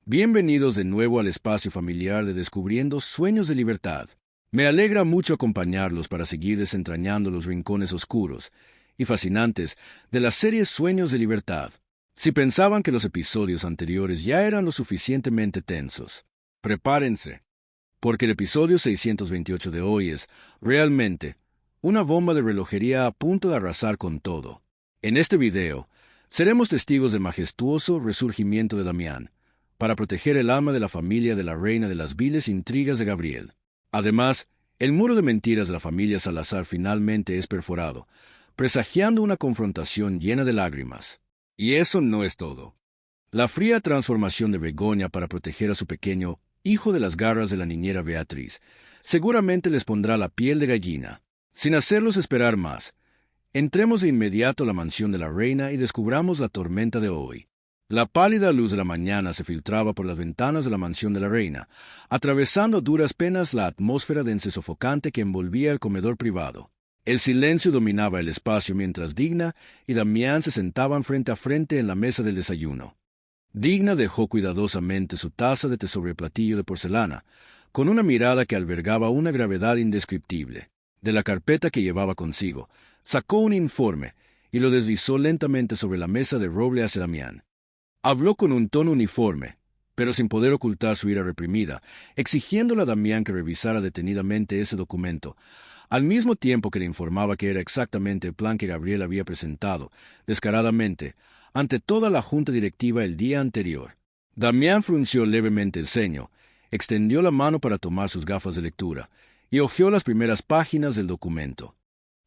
Bienvenidos de nuevo al espacio familiar de Descubriendo Sueños de Libertad. Me alegra mucho acompañarlos para seguir desentrañando los rincones oscuros y fascinantes de la serie Sueños de Libertad. Si pensaban que los episodios anteriores ya eran lo suficientemente tensos, prepárense, porque el episodio 628 de hoy es, realmente, una bomba de relojería a punto de arrasar con todo. En este video, seremos testigos del majestuoso resurgimiento de Damián, para proteger el alma de la familia de la reina de las viles intrigas de Gabriel. Además, el muro de mentiras de la familia Salazar finalmente es perforado, presagiando una confrontación llena de lágrimas. Y eso no es todo. La fría transformación de Begoña para proteger a su pequeño, hijo de las garras de la niñera Beatriz, seguramente les pondrá la piel de gallina. Sin hacerlos esperar más, entremos de inmediato a la mansión de la reina y descubramos la tormenta de hoy. La pálida luz de la mañana se filtraba por las ventanas de la mansión de la reina, atravesando a duras penas la atmósfera densa y sofocante que envolvía el comedor privado. El silencio dominaba el espacio mientras Digna y Damián se sentaban frente a frente en la mesa del desayuno. Digna dejó cuidadosamente su taza de té sobre el platillo de porcelana, con una mirada que albergaba una gravedad indescriptible. De la carpeta que llevaba consigo, sacó un informe y lo deslizó lentamente sobre la mesa de roble hacia Damián. Habló con un tono uniforme, pero sin poder ocultar su ira reprimida, exigiéndole a Damián que revisara detenidamente ese documento, al mismo tiempo que le informaba que era exactamente el plan que Gabriel había presentado, descaradamente, ante toda la junta directiva el día anterior. Damián frunció levemente el ceño, extendió la mano para tomar sus gafas de lectura, y hojeó las primeras páginas del documento.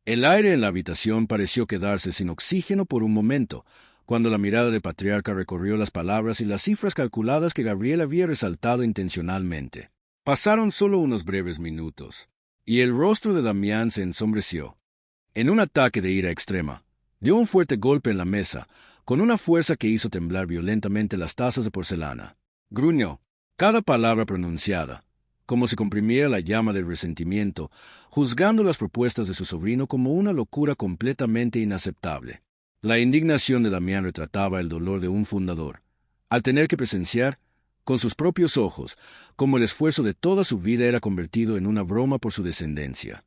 El aire en la habitación pareció quedarse sin oxígeno por un momento, cuando la mirada del patriarca recorrió las palabras y las cifras calculadas que Gabriel había resaltado intencionalmente. Pasaron solo unos breves minutos, y el rostro de Damián se ensombreció. En un ataque de ira extrema, dio un fuerte golpe en la mesa, con una fuerza que hizo temblar violentamente las tazas de porcelana. Gruñó, cada palabra pronunciada, como si comprimiera la llama del resentimiento, juzgando las propuestas de su sobrino como una locura completamente inaceptable. La indignación de Damián retrataba el dolor de un fundador, al tener que presenciar, con sus propios ojos, cómo el esfuerzo de toda su vida era convertido en una broma por su descendencia.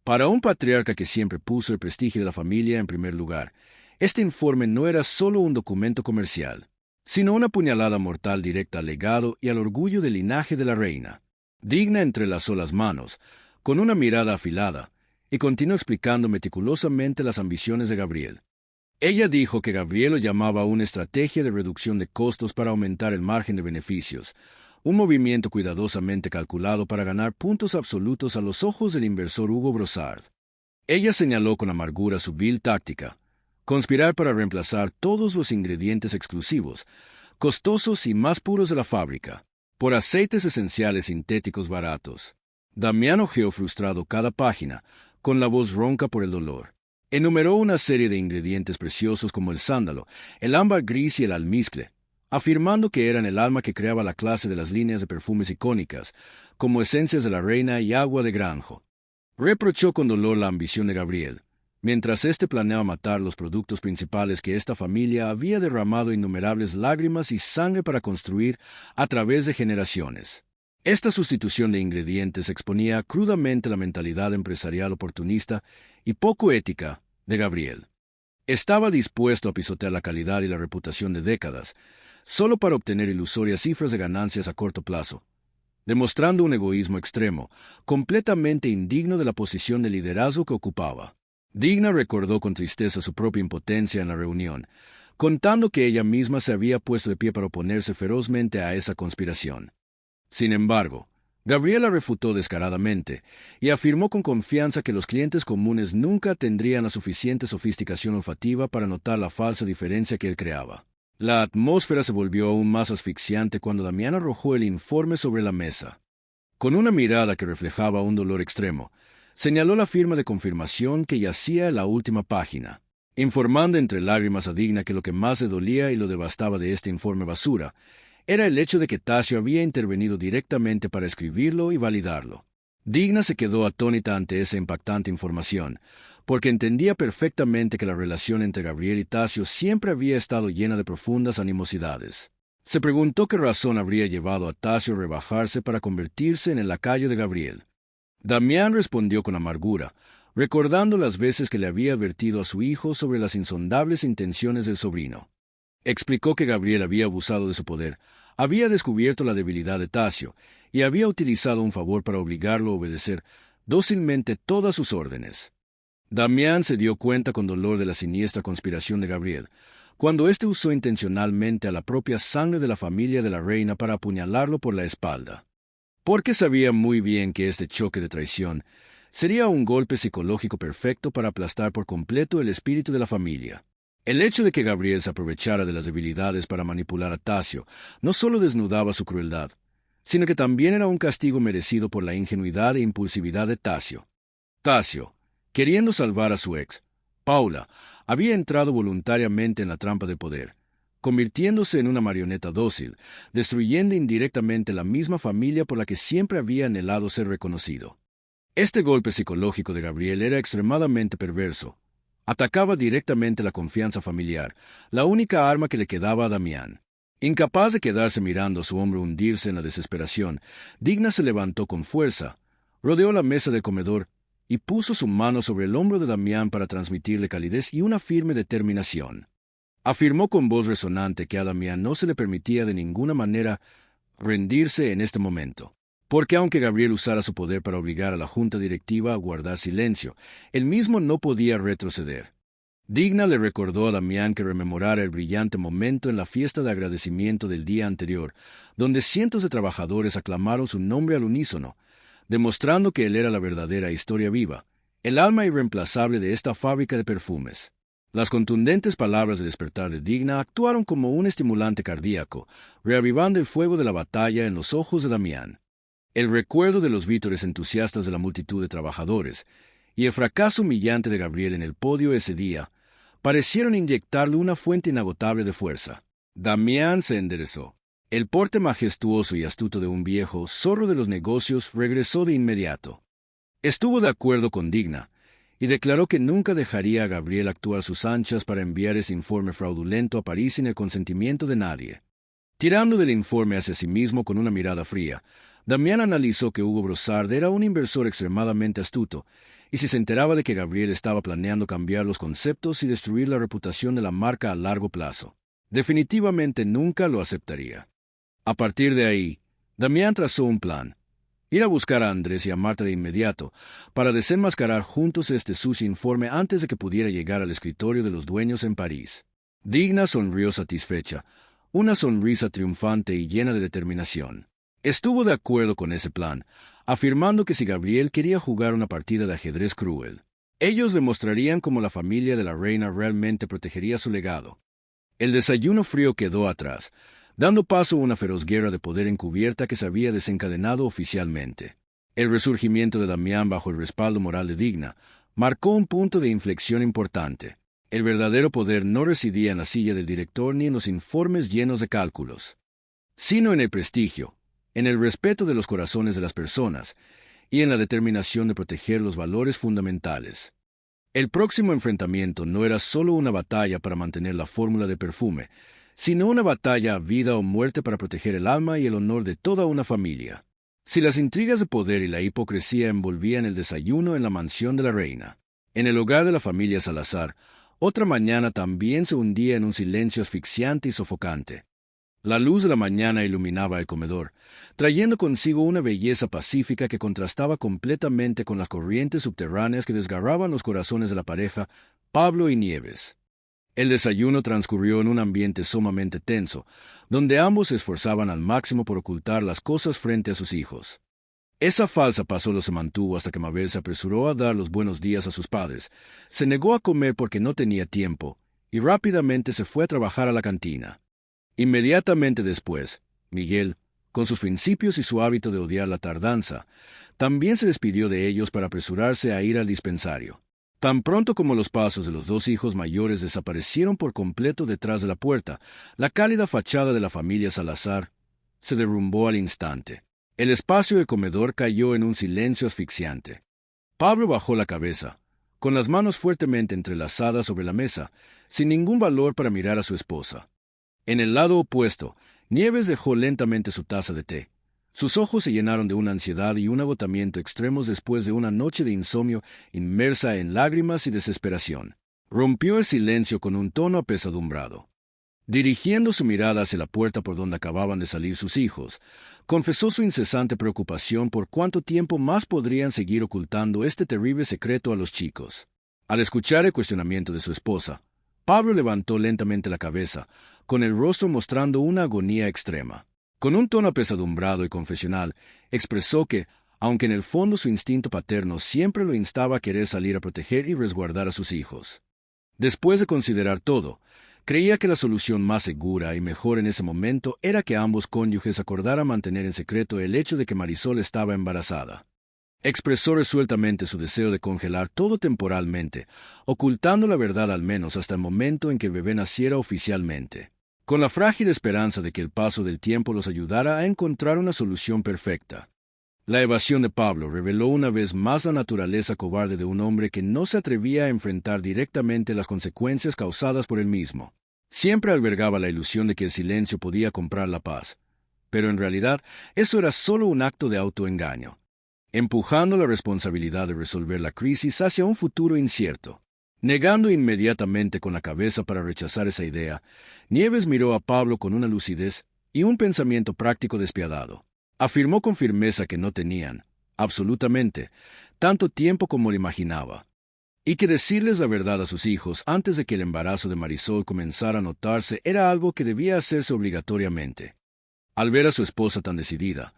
Para un patriarca que siempre puso el prestigio de la familia en primer lugar, este informe no era solo un documento comercial, sino una puñalada mortal directa al legado y al orgullo del linaje de la reina. Digna entrelazó las manos, con una mirada afilada, y continuó explicando meticulosamente las ambiciones de Gabriel. Ella dijo que Gabriel lo llamaba una estrategia de reducción de costos para aumentar el margen de beneficios, un movimiento cuidadosamente calculado para ganar puntos absolutos a los ojos del inversor Hugo Brossard. Ella señaló con amargura su vil táctica, conspirar para reemplazar todos los ingredientes exclusivos, costosos y más puros de la fábrica, por aceites esenciales sintéticos baratos. Damián hojeó frustrado cada página, con la voz ronca por el dolor. Enumeró una serie de ingredientes preciosos como el sándalo, el ámbar gris y el almizcle, afirmando que eran el alma que creaba la clase de las líneas de perfumes icónicas, como esencias de la reina y agua de granjo. Reprochó con dolor la ambición de Gabriel, mientras éste planeaba matar los productos principales que esta familia había derramado innumerables lágrimas y sangre para construir a través de generaciones. Esta sustitución de ingredientes exponía crudamente la mentalidad empresarial oportunista y poco ética de Gabriel. Estaba dispuesto a pisotear la calidad y la reputación de décadas, solo para obtener ilusorias cifras de ganancias a corto plazo, demostrando un egoísmo extremo, completamente indigno de la posición de liderazgo que ocupaba. Digna recordó con tristeza su propia impotencia en la reunión, contando que ella misma se había puesto de pie para oponerse ferozmente a esa conspiración. Sin embargo, Gabriela refutó descaradamente y afirmó con confianza que los clientes comunes nunca tendrían la suficiente sofisticación olfativa para notar la falsa diferencia que él creaba. La atmósfera se volvió aún más asfixiante cuando Damián arrojó el informe sobre la mesa. Con una mirada que reflejaba un dolor extremo, señaló la firma de confirmación que yacía en la última página, informando entre lágrimas a Digna que lo que más le dolía y lo devastaba de este informe basura era el hecho de que Tasio había intervenido directamente para escribirlo y validarlo. Digna se quedó atónita ante esa impactante información, porque entendía perfectamente que la relación entre Gabriel y Tasio siempre había estado llena de profundas animosidades. Se preguntó qué razón habría llevado a Tasio a rebajarse para convertirse en el lacayo de Gabriel. Damián respondió con amargura, recordando las veces que le había advertido a su hijo sobre las insondables intenciones del sobrino. Explicó que Gabriel había abusado de su poder, había descubierto la debilidad de Tasio y había utilizado un favor para obligarlo a obedecer dócilmente todas sus órdenes. Damián se dio cuenta con dolor de la siniestra conspiración de Gabriel, cuando éste usó intencionalmente a la propia sangre de la familia de la reina para apuñalarlo por la espalda. Porque sabía muy bien que este choque de traición sería un golpe psicológico perfecto para aplastar por completo el espíritu de la familia. El hecho de que Gabriel se aprovechara de las debilidades para manipular a Tasio no solo desnudaba su crueldad, sino que también era un castigo merecido por la ingenuidad e impulsividad de Tasio. Tasio, queriendo salvar a su ex, Paula, había entrado voluntariamente en la trampa de poder, convirtiéndose en una marioneta dócil, destruyendo indirectamente la misma familia por la que siempre había anhelado ser reconocido. Este golpe psicológico de Gabriel era extremadamente perverso. Atacaba directamente la confianza familiar, la única arma que le quedaba a Damián. Incapaz de quedarse mirando a su hombre hundirse en la desesperación, Digna se levantó con fuerza, rodeó la mesa de comedor y puso su mano sobre el hombro de Damián para transmitirle calidez y una firme determinación. Afirmó con voz resonante que a Damián no se le permitía de ninguna manera rendirse en este momento, porque aunque Gabriel usara su poder para obligar a la junta directiva a guardar silencio, él mismo no podía retroceder. Digna le recordó a Damián que rememorara el brillante momento en la fiesta de agradecimiento del día anterior, donde cientos de trabajadores aclamaron su nombre al unísono, demostrando que él era la verdadera historia viva, el alma irreemplazable de esta fábrica de perfumes. Las contundentes palabras de despertar de Digna actuaron como un estimulante cardíaco, reavivando el fuego de la batalla en los ojos de Damián. El recuerdo de los vítores entusiastas de la multitud de trabajadores y el fracaso humillante de Gabriel en el podio ese día parecieron inyectarle una fuente inagotable de fuerza. Damián se enderezó. El porte majestuoso y astuto de un viejo zorro de los negocios regresó de inmediato. Estuvo de acuerdo con Digna y declaró que nunca dejaría a Gabriel actuar sus anchas para enviar ese informe fraudulento a París sin el consentimiento de nadie. Tirando del informe hacia sí mismo con una mirada fría, Damián analizó que Hugo Brossard era un inversor extremadamente astuto, y si se enteraba de que Gabriel estaba planeando cambiar los conceptos y destruir la reputación de la marca a largo plazo, definitivamente nunca lo aceptaría. A partir de ahí, Damián trazó un plan: ir a buscar a Andrés y a Marta de inmediato, para desenmascarar juntos este sucio informe antes de que pudiera llegar al escritorio de los dueños en París. Digna sonrió satisfecha, una sonrisa triunfante y llena de determinación. Estuvo de acuerdo con ese plan, afirmando que si Gabriel quería jugar una partida de ajedrez cruel, ellos demostrarían cómo la familia de la reina realmente protegería su legado. El desayuno frío quedó atrás, dando paso a una feroz guerra de poder encubierta que se había desencadenado oficialmente. El resurgimiento de Damián bajo el respaldo moral de Digna marcó un punto de inflexión importante. El verdadero poder no residía en la silla del director ni en los informes llenos de cálculos, sino en el prestigio, en el respeto de los corazones de las personas y en la determinación de proteger los valores fundamentales. El próximo enfrentamiento no era solo una batalla para mantener la fórmula de perfume, sino una batalla a vida o muerte para proteger el alma y el honor de toda una familia. Si las intrigas de poder y la hipocresía envolvían el desayuno en la mansión de la reina, en el hogar de la familia Salazar, otra mañana también se hundía en un silencio asfixiante y sofocante. La luz de la mañana iluminaba el comedor, trayendo consigo una belleza pacífica que contrastaba completamente con las corrientes subterráneas que desgarraban los corazones de la pareja Pablo y Nieves. El desayuno transcurrió en un ambiente sumamente tenso, donde ambos se esforzaban al máximo por ocultar las cosas frente a sus hijos. Esa falsa pasola se mantuvo hasta que Mabel se apresuró a dar los buenos días a sus padres, se negó a comer porque no tenía tiempo, y rápidamente se fue a trabajar a la cantina. Inmediatamente después, Miguel, con sus principios y su hábito de odiar la tardanza, también se despidió de ellos para apresurarse a ir al dispensario. Tan pronto como los pasos de los dos hijos mayores desaparecieron por completo detrás de la puerta, la cálida fachada de la familia Salazar se derrumbó al instante. El espacio de comedor cayó en un silencio asfixiante. Pablo bajó la cabeza, con las manos fuertemente entrelazadas sobre la mesa, sin ningún valor para mirar a su esposa. En el lado opuesto, Nieves dejó lentamente su taza de té. Sus ojos se llenaron de una ansiedad y un agotamiento extremos después de una noche de insomnio inmersa en lágrimas y desesperación. Rompió el silencio con un tono apesadumbrado. Dirigiendo su mirada hacia la puerta por donde acababan de salir sus hijos, confesó su incesante preocupación por cuánto tiempo más podrían seguir ocultando este terrible secreto a los chicos. Al escuchar el cuestionamiento de su esposa, Pablo levantó lentamente la cabeza, con el rostro mostrando una agonía extrema. Con un tono apesadumbrado y confesional, expresó que, aunque en el fondo su instinto paterno siempre lo instaba a querer salir a proteger y resguardar a sus hijos. Después de considerar todo, creía que la solución más segura y mejor en ese momento era que ambos cónyuges acordaran mantener en secreto el hecho de que Marisol estaba embarazada. Expresó resueltamente su deseo de congelar todo temporalmente, ocultando la verdad al menos hasta el momento en que el bebé naciera oficialmente, con la frágil esperanza de que el paso del tiempo los ayudara a encontrar una solución perfecta. La evasión de Pablo reveló una vez más la naturaleza cobarde de un hombre que no se atrevía a enfrentar directamente las consecuencias causadas por él mismo. Siempre albergaba la ilusión de que el silencio podía comprar la paz, pero en realidad eso era solo un acto de autoengaño, empujando la responsabilidad de resolver la crisis hacia un futuro incierto. Negando inmediatamente con la cabeza para rechazar esa idea, Nieves miró a Pablo con una lucidez y un pensamiento práctico despiadado. Afirmó con firmeza que no tenían, absolutamente, tanto tiempo como lo imaginaba, y que decirles la verdad a sus hijos antes de que el embarazo de Marisol comenzara a notarse era algo que debía hacerse obligatoriamente. Al ver a su esposa tan decidida,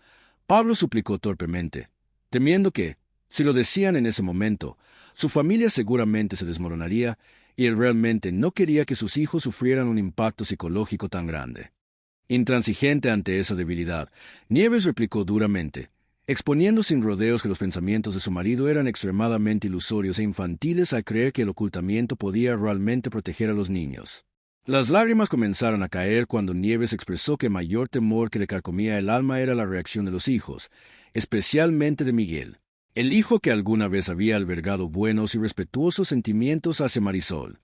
Pablo suplicó torpemente, temiendo que, si lo decían en ese momento, su familia seguramente se desmoronaría y él realmente no quería que sus hijos sufrieran un impacto psicológico tan grande. Intransigente ante esa debilidad, Nieves replicó duramente, exponiendo sin rodeos que los pensamientos de su marido eran extremadamente ilusorios e infantiles al creer que el ocultamiento podía realmente proteger a los niños. Las lágrimas comenzaron a caer cuando Nieves expresó que el mayor temor que le carcomía el alma era la reacción de los hijos, especialmente de Miguel, el hijo que alguna vez había albergado buenos y respetuosos sentimientos hacia Marisol.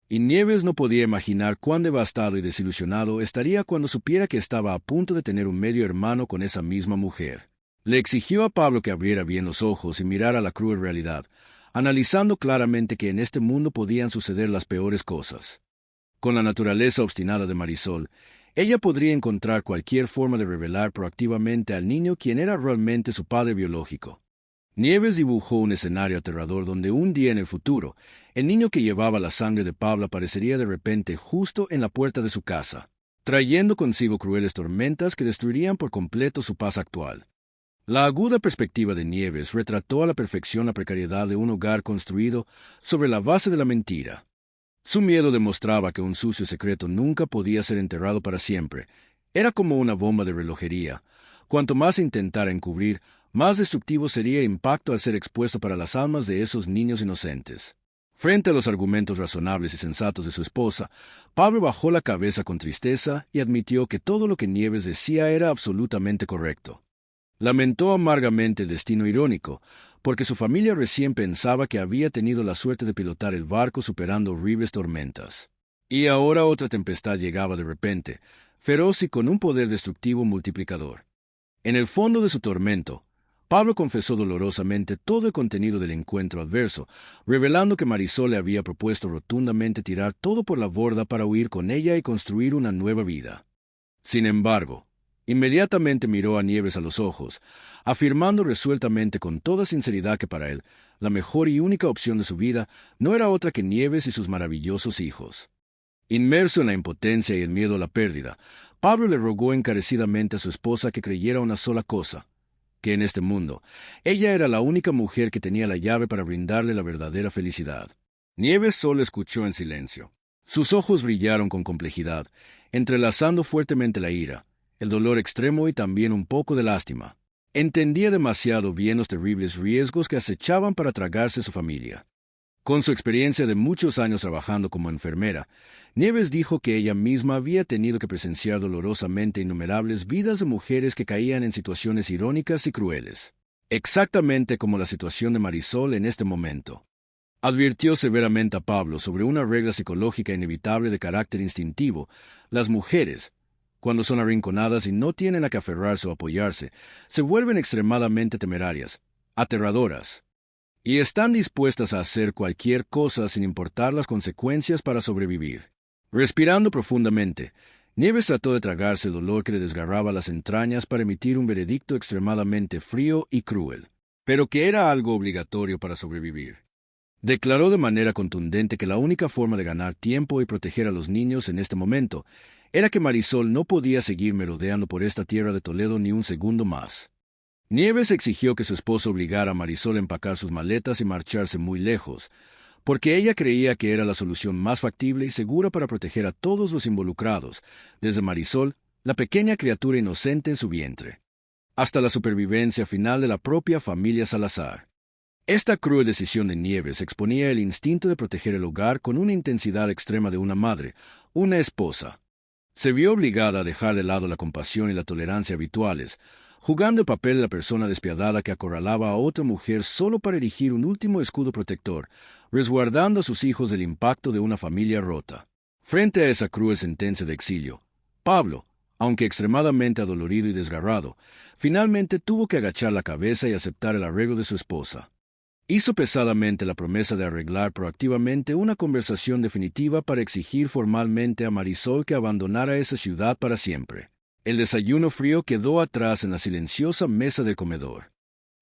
Y Nieves no podía imaginar cuán devastado y desilusionado estaría cuando supiera que estaba a punto de tener un medio hermano con esa misma mujer. Le exigió a Pablo que abriera bien los ojos y mirara la cruel realidad, analizando claramente que en este mundo podían suceder las peores cosas. Con la naturaleza obstinada de Marisol, ella podría encontrar cualquier forma de revelar proactivamente al niño quién era realmente su padre biológico. Nieves dibujó un escenario aterrador donde un día en el futuro, el niño que llevaba la sangre de Pablo aparecería de repente justo en la puerta de su casa, trayendo consigo crueles tormentas que destruirían por completo su paz actual. La aguda perspectiva de Nieves retrató a la perfección la precariedad de un hogar construido sobre la base de la mentira. Su miedo demostraba que un sucio secreto nunca podía ser enterrado para siempre. Era como una bomba de relojería. Cuanto más intentara encubrir, más destructivo sería el impacto al ser expuesto para las almas de esos niños inocentes. Frente a los argumentos razonables y sensatos de su esposa, Pablo bajó la cabeza con tristeza y admitió que todo lo que Nieves decía era absolutamente correcto. Lamentó amargamente el destino irónico, porque su familia recién pensaba que había tenido la suerte de pilotar el barco superando horribles tormentas. Y ahora otra tempestad llegaba de repente, feroz y con un poder destructivo multiplicador. En el fondo de su tormento, Pablo confesó dolorosamente todo el contenido del encuentro adverso, revelando que Marisol le había propuesto rotundamente tirar todo por la borda para huir con ella y construir una nueva vida. Sin embargo, inmediatamente miró a Nieves a los ojos, afirmando resueltamente con toda sinceridad que para él, la mejor y única opción de su vida no era otra que Nieves y sus maravillosos hijos. Inmerso en la impotencia y el miedo a la pérdida, Pablo le rogó encarecidamente a su esposa que creyera una sola cosa, que en este mundo, ella era la única mujer que tenía la llave para brindarle la verdadera felicidad. Nieves solo escuchó en silencio. Sus ojos brillaron con complejidad, entrelazando fuertemente la ira, el dolor extremo y también un poco de lástima. Entendía demasiado bien los terribles riesgos que acechaban para tragarse su familia. Con su experiencia de muchos años trabajando como enfermera, Nieves dijo que ella misma había tenido que presenciar dolorosamente innumerables vidas de mujeres que caían en situaciones irónicas y crueles, exactamente como la situación de Marisol en este momento. Advirtió severamente a Pablo sobre una regla psicológica inevitable de carácter instintivo: las mujeres, cuando son arrinconadas y no tienen a qué aferrarse o apoyarse, se vuelven extremadamente temerarias, aterradoras, y están dispuestas a hacer cualquier cosa sin importar las consecuencias para sobrevivir. Respirando profundamente, Nieves trató de tragarse el dolor que le desgarraba las entrañas para emitir un veredicto extremadamente frío y cruel, pero que era algo obligatorio para sobrevivir. Declaró de manera contundente que la única forma de ganar tiempo y proteger a los niños en este momento era que Marisol no podía seguir merodeando por esta tierra de Toledo ni un segundo más. Nieves exigió que su esposo obligara a Marisol a empacar sus maletas y marcharse muy lejos, porque ella creía que era la solución más factible y segura para proteger a todos los involucrados, desde Marisol, la pequeña criatura inocente en su vientre, hasta la supervivencia final de la propia familia Salazar. Esta cruel decisión de Nieves exponía el instinto de proteger el hogar con una intensidad extrema de una madre, una esposa. Se vio obligada a dejar de lado la compasión y la tolerancia habituales, jugando el papel de la persona despiadada que acorralaba a otra mujer solo para erigir un último escudo protector, resguardando a sus hijos del impacto de una familia rota. Frente a esa cruel sentencia de exilio, Pablo, aunque extremadamente adolorido y desgarrado, finalmente tuvo que agachar la cabeza y aceptar el arreglo de su esposa. Hizo pesadamente la promesa de arreglar proactivamente una conversación definitiva para exigir formalmente a Marisol que abandonara esa ciudad para siempre. El desayuno frío quedó atrás en la silenciosa mesa del comedor,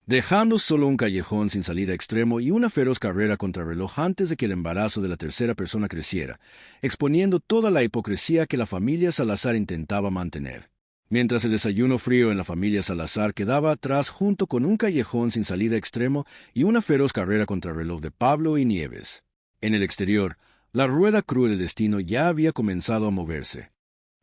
dejando solo un callejón sin salida extremo y una feroz carrera contrarreloj antes de que el embarazo de la tercera persona creciera, exponiendo toda la hipocresía que la familia Salazar intentaba mantener. Mientras el desayuno frío en la familia Salazar quedaba atrás junto con un callejón sin salida extremo y una feroz carrera contrarreloj de Pablo y Nieves. En el exterior, la rueda cruel del destino ya había comenzado a moverse.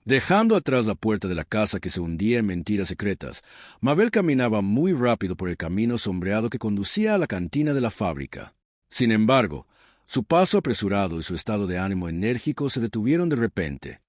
Dejando atrás la puerta de la casa que se hundía en mentiras secretas, Mabel caminaba muy rápido por el camino sombreado que conducía a la cantina de la fábrica. Sin embargo, su paso apresurado y su estado de ánimo enérgico se detuvieron de repente.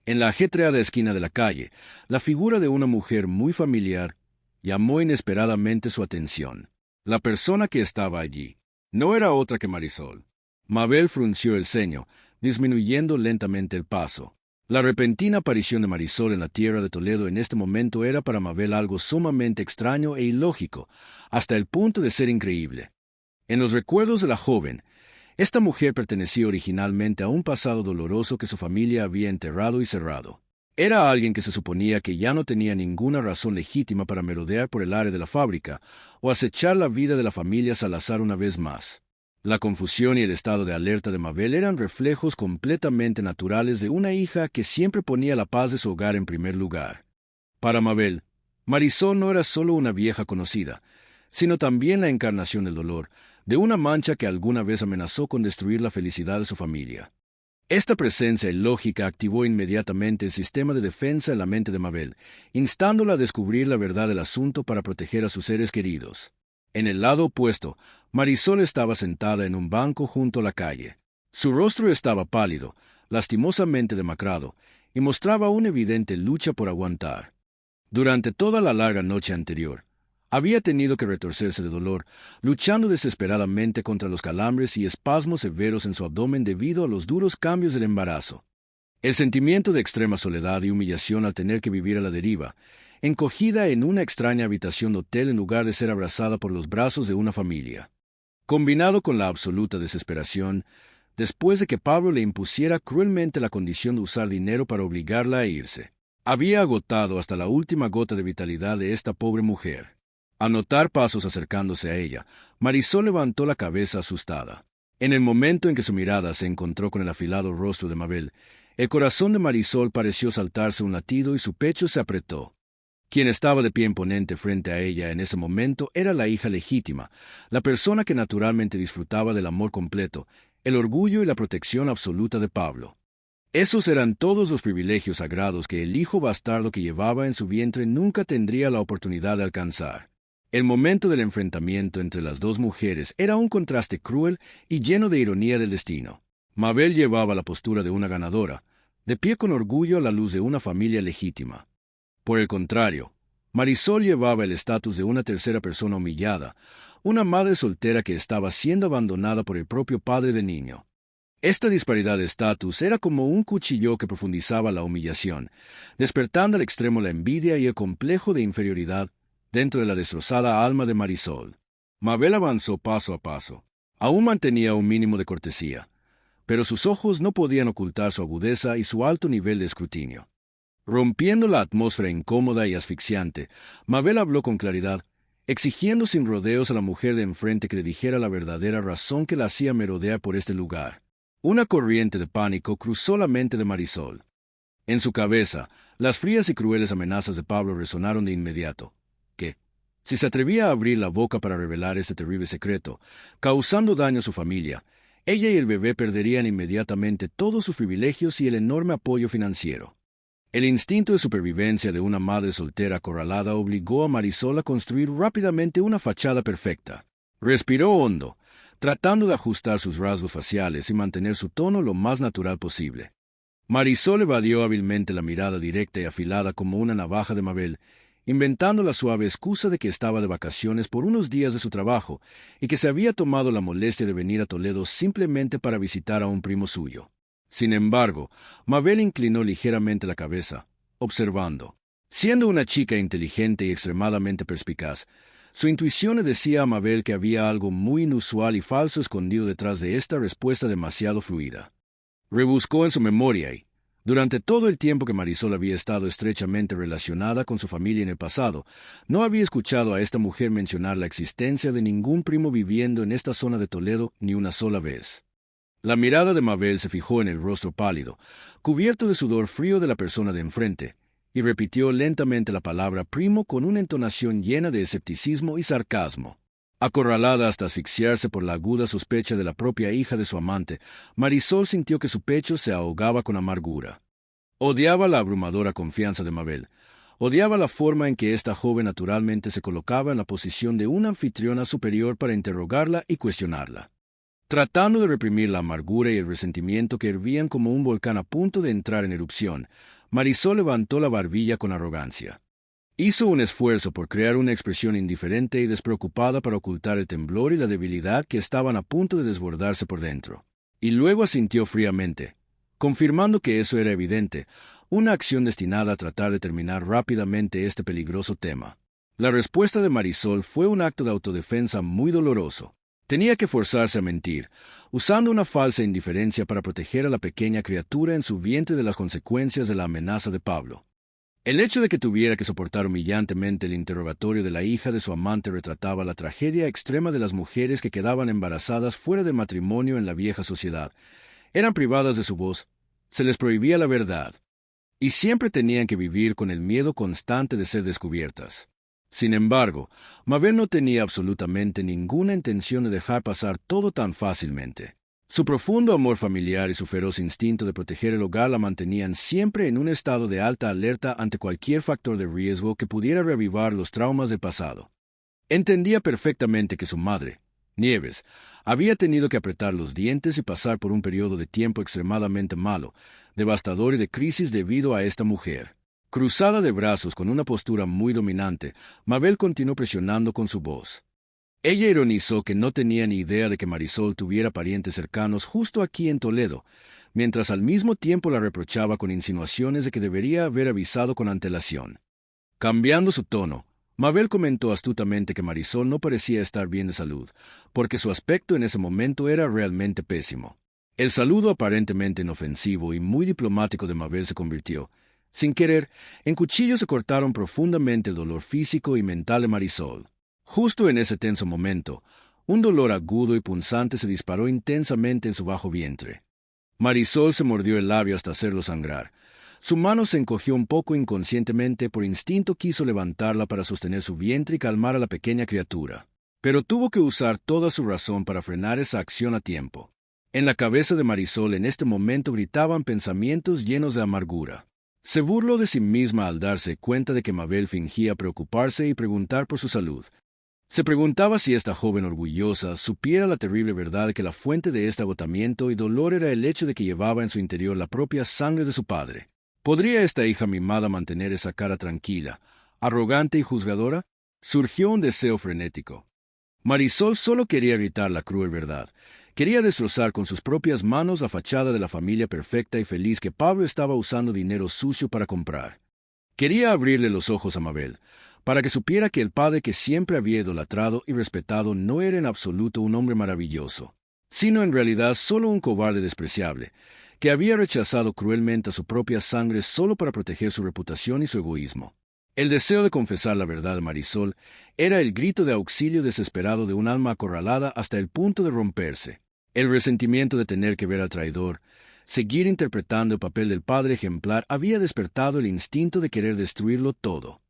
En la ajetreada esquina de la calle, la figura de una mujer muy familiar llamó inesperadamente su atención. La persona que estaba allí no era otra que Marisol. Mabel frunció el ceño, disminuyendo lentamente el paso. La repentina aparición de Marisol en la tierra de Toledo en este momento era para Mabel algo sumamente extraño e ilógico, hasta el punto de ser increíble. En los recuerdos de la joven, esta mujer pertenecía originalmente a un pasado doloroso que su familia había enterrado y cerrado. Era alguien que se suponía que ya no tenía ninguna razón legítima para merodear por el área de la fábrica o acechar la vida de la familia Salazar una vez más. La confusión y el estado de alerta de Mabel eran reflejos completamente naturales de una hija que siempre ponía la paz de su hogar en primer lugar. Para Mabel, Marisol no era solo una vieja conocida, sino también la encarnación del dolor, de una mancha que alguna vez amenazó con destruir la felicidad de su familia. Esta presencia ilógica activó inmediatamente el sistema de defensa en la mente de Mabel, instándola a descubrir la verdad del asunto para proteger a sus seres queridos. En el lado opuesto, Marisol estaba sentada en un banco junto a la calle. Su rostro estaba pálido, lastimosamente demacrado, y mostraba una evidente lucha por aguantar. Durante toda la larga noche anterior, había tenido que retorcerse de dolor, luchando desesperadamente contra los calambres y espasmos severos en su abdomen debido a los duros cambios del embarazo. El sentimiento de extrema soledad y humillación al tener que vivir a la deriva, encogida en una extraña habitación de hotel en lugar de ser abrazada por los brazos de una familia. Combinado con la absoluta desesperación, después de que Pablo le impusiera cruelmente la condición de usar dinero para obligarla a irse, había agotado hasta la última gota de vitalidad de esta pobre mujer. Al notar pasos acercándose a ella, Marisol levantó la cabeza asustada. En el momento en que su mirada se encontró con el afilado rostro de Mabel, el corazón de Marisol pareció saltarse un latido y su pecho se apretó. Quien estaba de pie imponente frente a ella en ese momento era la hija legítima, la persona que naturalmente disfrutaba del amor completo, el orgullo y la protección absoluta de Pablo. Esos eran todos los privilegios sagrados que el hijo bastardo que llevaba en su vientre nunca tendría la oportunidad de alcanzar. El momento del enfrentamiento entre las dos mujeres era un contraste cruel y lleno de ironía del destino. Mabel llevaba la postura de una ganadora, de pie con orgullo a la luz de una familia legítima. Por el contrario, Marisol llevaba el estatus de una tercera persona humillada, una madre soltera que estaba siendo abandonada por el propio padre del niño. Esta disparidad de estatus era como un cuchillo que profundizaba la humillación, despertando al extremo la envidia y el complejo de inferioridad dentro de la destrozada alma de Marisol. Mabel avanzó paso a paso. Aún mantenía un mínimo de cortesía, pero sus ojos no podían ocultar su agudeza y su alto nivel de escrutinio. Rompiendo la atmósfera incómoda y asfixiante, Mabel habló con claridad, exigiendo sin rodeos a la mujer de enfrente que le dijera la verdadera razón que la hacía merodear por este lugar. Una corriente de pánico cruzó la mente de Marisol. En su cabeza, las frías y crueles amenazas de Pablo resonaron de inmediato. Que, si se atrevía a abrir la boca para revelar este terrible secreto, causando daño a su familia, ella y el bebé perderían inmediatamente todos sus privilegios y el enorme apoyo financiero. El instinto de supervivencia de una madre soltera acorralada obligó a Marisol a construir rápidamente una fachada perfecta. Respiró hondo, tratando de ajustar sus rasgos faciales y mantener su tono lo más natural posible. Marisol evadió hábilmente la mirada directa y afilada como una navaja de Mabel, inventando la suave excusa de que estaba de vacaciones por unos días de su trabajo y que se había tomado la molestia de venir a Toledo simplemente para visitar a un primo suyo. Sin embargo, Mabel inclinó ligeramente la cabeza, observando. Siendo una chica inteligente y extremadamente perspicaz, su intuición le decía a Mabel que había algo muy inusual y falso escondido detrás de esta respuesta demasiado fluida. Rebuscó en su memoria y, durante todo el tiempo que Marisol había estado estrechamente relacionada con su familia en el pasado, no había escuchado a esta mujer mencionar la existencia de ningún primo viviendo en esta zona de Toledo ni una sola vez. La mirada de Mabel se fijó en el rostro pálido, cubierto de sudor frío de la persona de enfrente, y repitió lentamente la palabra primo con una entonación llena de escepticismo y sarcasmo. Acorralada hasta asfixiarse por la aguda sospecha de la propia hija de su amante, Marisol sintió que su pecho se ahogaba con amargura. Odiaba la abrumadora confianza de Mabel. Odiaba la forma en que esta joven naturalmente se colocaba en la posición de una anfitriona superior para interrogarla y cuestionarla. Tratando de reprimir la amargura y el resentimiento que hervían como un volcán a punto de entrar en erupción, Marisol levantó la barbilla con arrogancia. Hizo un esfuerzo por crear una expresión indiferente y despreocupada para ocultar el temblor y la debilidad que estaban a punto de desbordarse por dentro. Y luego asintió fríamente, confirmando que eso era evidente, una acción destinada a tratar de terminar rápidamente este peligroso tema. La respuesta de Marisol fue un acto de autodefensa muy doloroso. Tenía que forzarse a mentir, usando una falsa indiferencia para proteger a la pequeña criatura en su vientre de las consecuencias de la amenaza de Pablo. El hecho de que tuviera que soportar humillantemente el interrogatorio de la hija de su amante retrataba la tragedia extrema de las mujeres que quedaban embarazadas fuera de matrimonio en la vieja sociedad. Eran privadas de su voz, se les prohibía la verdad, y siempre tenían que vivir con el miedo constante de ser descubiertas. Sin embargo, Mabel no tenía absolutamente ninguna intención de dejar pasar todo tan fácilmente. Su profundo amor familiar y su feroz instinto de proteger el hogar la mantenían siempre en un estado de alta alerta ante cualquier factor de riesgo que pudiera reavivar los traumas del pasado. Entendía perfectamente que su madre, Nieves, había tenido que apretar los dientes y pasar por un periodo de tiempo extremadamente malo, devastador y de crisis debido a esta mujer. Cruzada de brazos con una postura muy dominante, Mabel continuó presionando con su voz. Ella ironizó que no tenía ni idea de que Marisol tuviera parientes cercanos justo aquí en Toledo, mientras al mismo tiempo la reprochaba con insinuaciones de que debería haber avisado con antelación. Cambiando su tono, Mabel comentó astutamente que Marisol no parecía estar bien de salud, porque su aspecto en ese momento era realmente pésimo. El saludo aparentemente inofensivo y muy diplomático de Mabel se convirtió, sin querer, en cuchillos que cortaron profundamente el dolor físico y mental de Marisol. Justo en ese tenso momento, un dolor agudo y punzante se disparó intensamente en su bajo vientre. Marisol se mordió el labio hasta hacerlo sangrar. Su mano se encogió un poco inconscientemente, por instinto quiso levantarla para sostener su vientre y calmar a la pequeña criatura. Pero tuvo que usar toda su razón para frenar esa acción a tiempo. En la cabeza de Marisol en este momento gritaban pensamientos llenos de amargura. Se burló de sí misma al darse cuenta de que Mabel fingía preocuparse y preguntar por su salud. Se preguntaba si esta joven orgullosa supiera la terrible verdad de que la fuente de este agotamiento y dolor era el hecho de que llevaba en su interior la propia sangre de su padre. ¿Podría esta hija mimada mantener esa cara tranquila, arrogante y juzgadora? Surgió un deseo frenético. Marisol solo quería gritar la cruel verdad, Quería destrozar con sus propias manos la fachada de la familia perfecta y feliz que Pablo estaba usando dinero sucio para comprar. Quería abrirle los ojos a Mabel, para que supiera que el padre que siempre había idolatrado y respetado no era en absoluto un hombre maravilloso, sino en realidad solo un cobarde despreciable, que había rechazado cruelmente a su propia sangre solo para proteger su reputación y su egoísmo. El deseo de confesar la verdad a Marisol era el grito de auxilio desesperado de un alma acorralada hasta el punto de romperse. El resentimiento de tener que ver al traidor, seguir interpretando el papel del padre ejemplar, había despertado el instinto de querer destruirlo todo.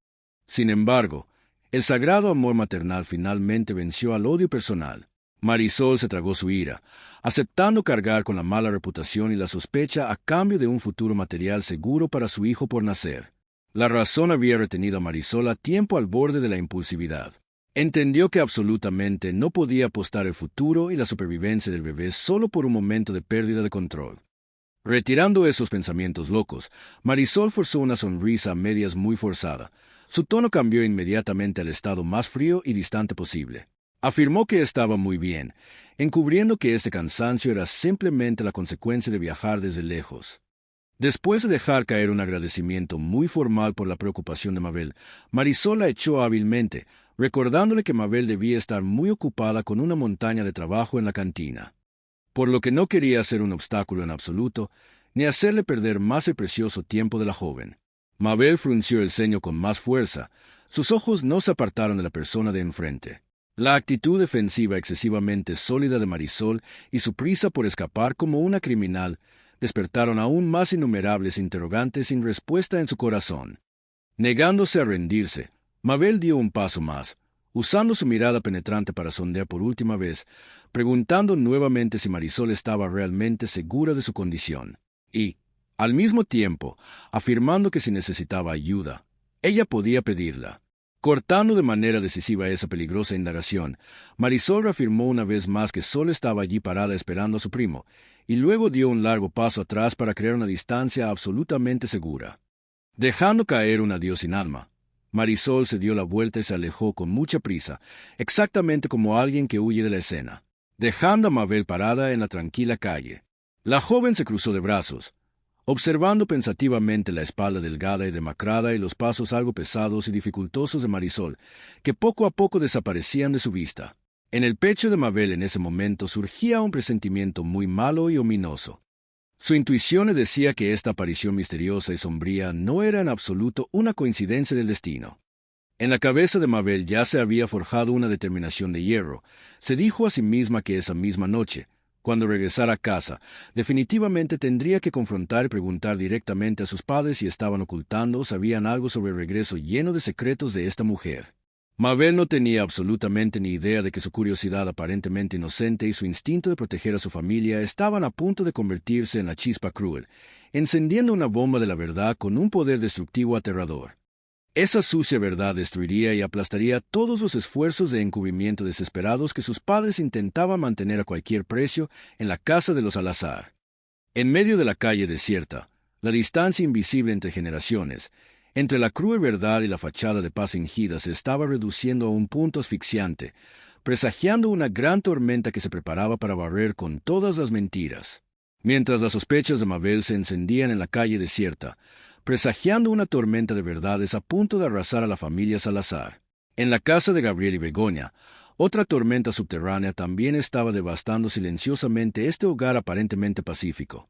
Sin embargo, el sagrado amor maternal finalmente venció al odio personal. Marisol se tragó su ira, aceptando cargar con la mala reputación y la sospecha a cambio de un futuro material seguro para su hijo por nacer. La razón había retenido a Marisol a tiempo al borde de la impulsividad. Entendió que absolutamente no podía apostar el futuro y la supervivencia del bebé solo por un momento de pérdida de control. Retirando esos pensamientos locos, Marisol forzó una sonrisa a medias muy forzada. Su tono cambió inmediatamente al estado más frío y distante posible. Afirmó que estaba muy bien, encubriendo que este cansancio era simplemente la consecuencia de viajar desde lejos. Después de dejar caer un agradecimiento muy formal por la preocupación de Mabel, Marisol la echó hábilmente, recordándole que Mabel debía estar muy ocupada con una montaña de trabajo en la cantina, por lo que no quería ser un obstáculo en absoluto, ni hacerle perder más el precioso tiempo de la joven. Mabel frunció el ceño con más fuerza. Sus ojos no se apartaron de la persona de enfrente. La actitud defensiva excesivamente sólida de Marisol y su prisa por escapar como una criminal despertaron aún más innumerables interrogantes sin respuesta en su corazón. Negándose a rendirse, Mabel dio un paso más, usando su mirada penetrante para sondear por última vez, preguntando nuevamente si Marisol estaba realmente segura de su condición, y, al mismo tiempo, afirmando que si necesitaba ayuda, ella podía pedirla. Cortando de manera decisiva esa peligrosa indagación, Marisol reafirmó una vez más que solo estaba allí parada esperando a su primo, y luego dio un largo paso atrás para crear una distancia absolutamente segura. Dejando caer un adiós sin alma, Marisol se dio la vuelta y se alejó con mucha prisa, exactamente como alguien que huye de la escena, dejando a Mabel parada en la tranquila calle. La joven se cruzó de brazos, observando pensativamente la espalda delgada y demacrada y los pasos algo pesados y dificultosos de Marisol, que poco a poco desaparecían de su vista. En el pecho de Mabel en ese momento surgía un presentimiento muy malo y ominoso. Su intuición le decía que esta aparición misteriosa y sombría no era en absoluto una coincidencia del destino. En la cabeza de Mabel ya se había forjado una determinación de hierro. Se dijo a sí misma que esa misma noche, cuando regresara a casa, definitivamente tendría que confrontar y preguntar directamente a sus padres si estaban ocultando o sabían algo sobre el regreso lleno de secretos de esta mujer. Mabel no tenía absolutamente ni idea de que su curiosidad aparentemente inocente y su instinto de proteger a su familia estaban a punto de convertirse en la chispa cruel, encendiendo una bomba de la verdad con un poder destructivo aterrador. Esa sucia verdad destruiría y aplastaría todos los esfuerzos de encubrimiento desesperados que sus padres intentaban mantener a cualquier precio en la casa de los Salazar. En medio de la calle desierta, la distancia invisible entre generaciones, entre la cruel verdad y la fachada de paz fingida se estaba reduciendo a un punto asfixiante, presagiando una gran tormenta que se preparaba para barrer con todas las mentiras. Mientras las sospechas de Mabel se encendían en la calle desierta, presagiando una tormenta de verdades a punto de arrasar a la familia Salazar. En la casa de Gabriel y Begoña, otra tormenta subterránea también estaba devastando silenciosamente este hogar aparentemente pacífico.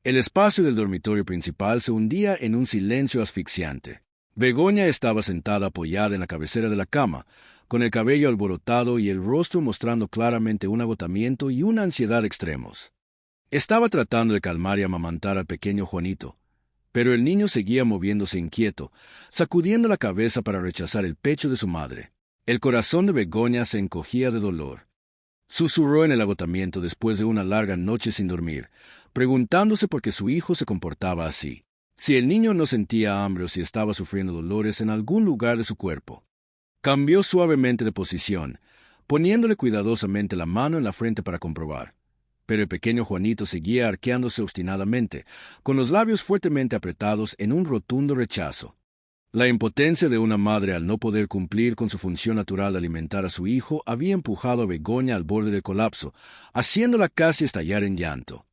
El espacio del dormitorio principal se hundía en un silencio asfixiante. Begoña estaba sentada apoyada en la cabecera de la cama, con el cabello alborotado y el rostro mostrando claramente un agotamiento y una ansiedad extremos. Estaba tratando de calmar y amamantar al pequeño Juanito, pero el niño seguía moviéndose inquieto, sacudiendo la cabeza para rechazar el pecho de su madre. El corazón de Begoña se encogía de dolor. Susurró en el agotamiento después de una larga noche sin dormir, preguntándose por qué su hijo se comportaba así. Si el niño no sentía hambre o si estaba sufriendo dolores en algún lugar de su cuerpo. Cambió suavemente de posición, poniéndole cuidadosamente la mano en la frente para comprobar. Pero el pequeño Juanito seguía arqueándose obstinadamente, con los labios fuertemente apretados en un rotundo rechazo. La impotencia de una madre al no poder cumplir con su función natural de alimentar a su hijo había empujado a Begoña al borde del colapso, haciéndola casi estallar en llanto.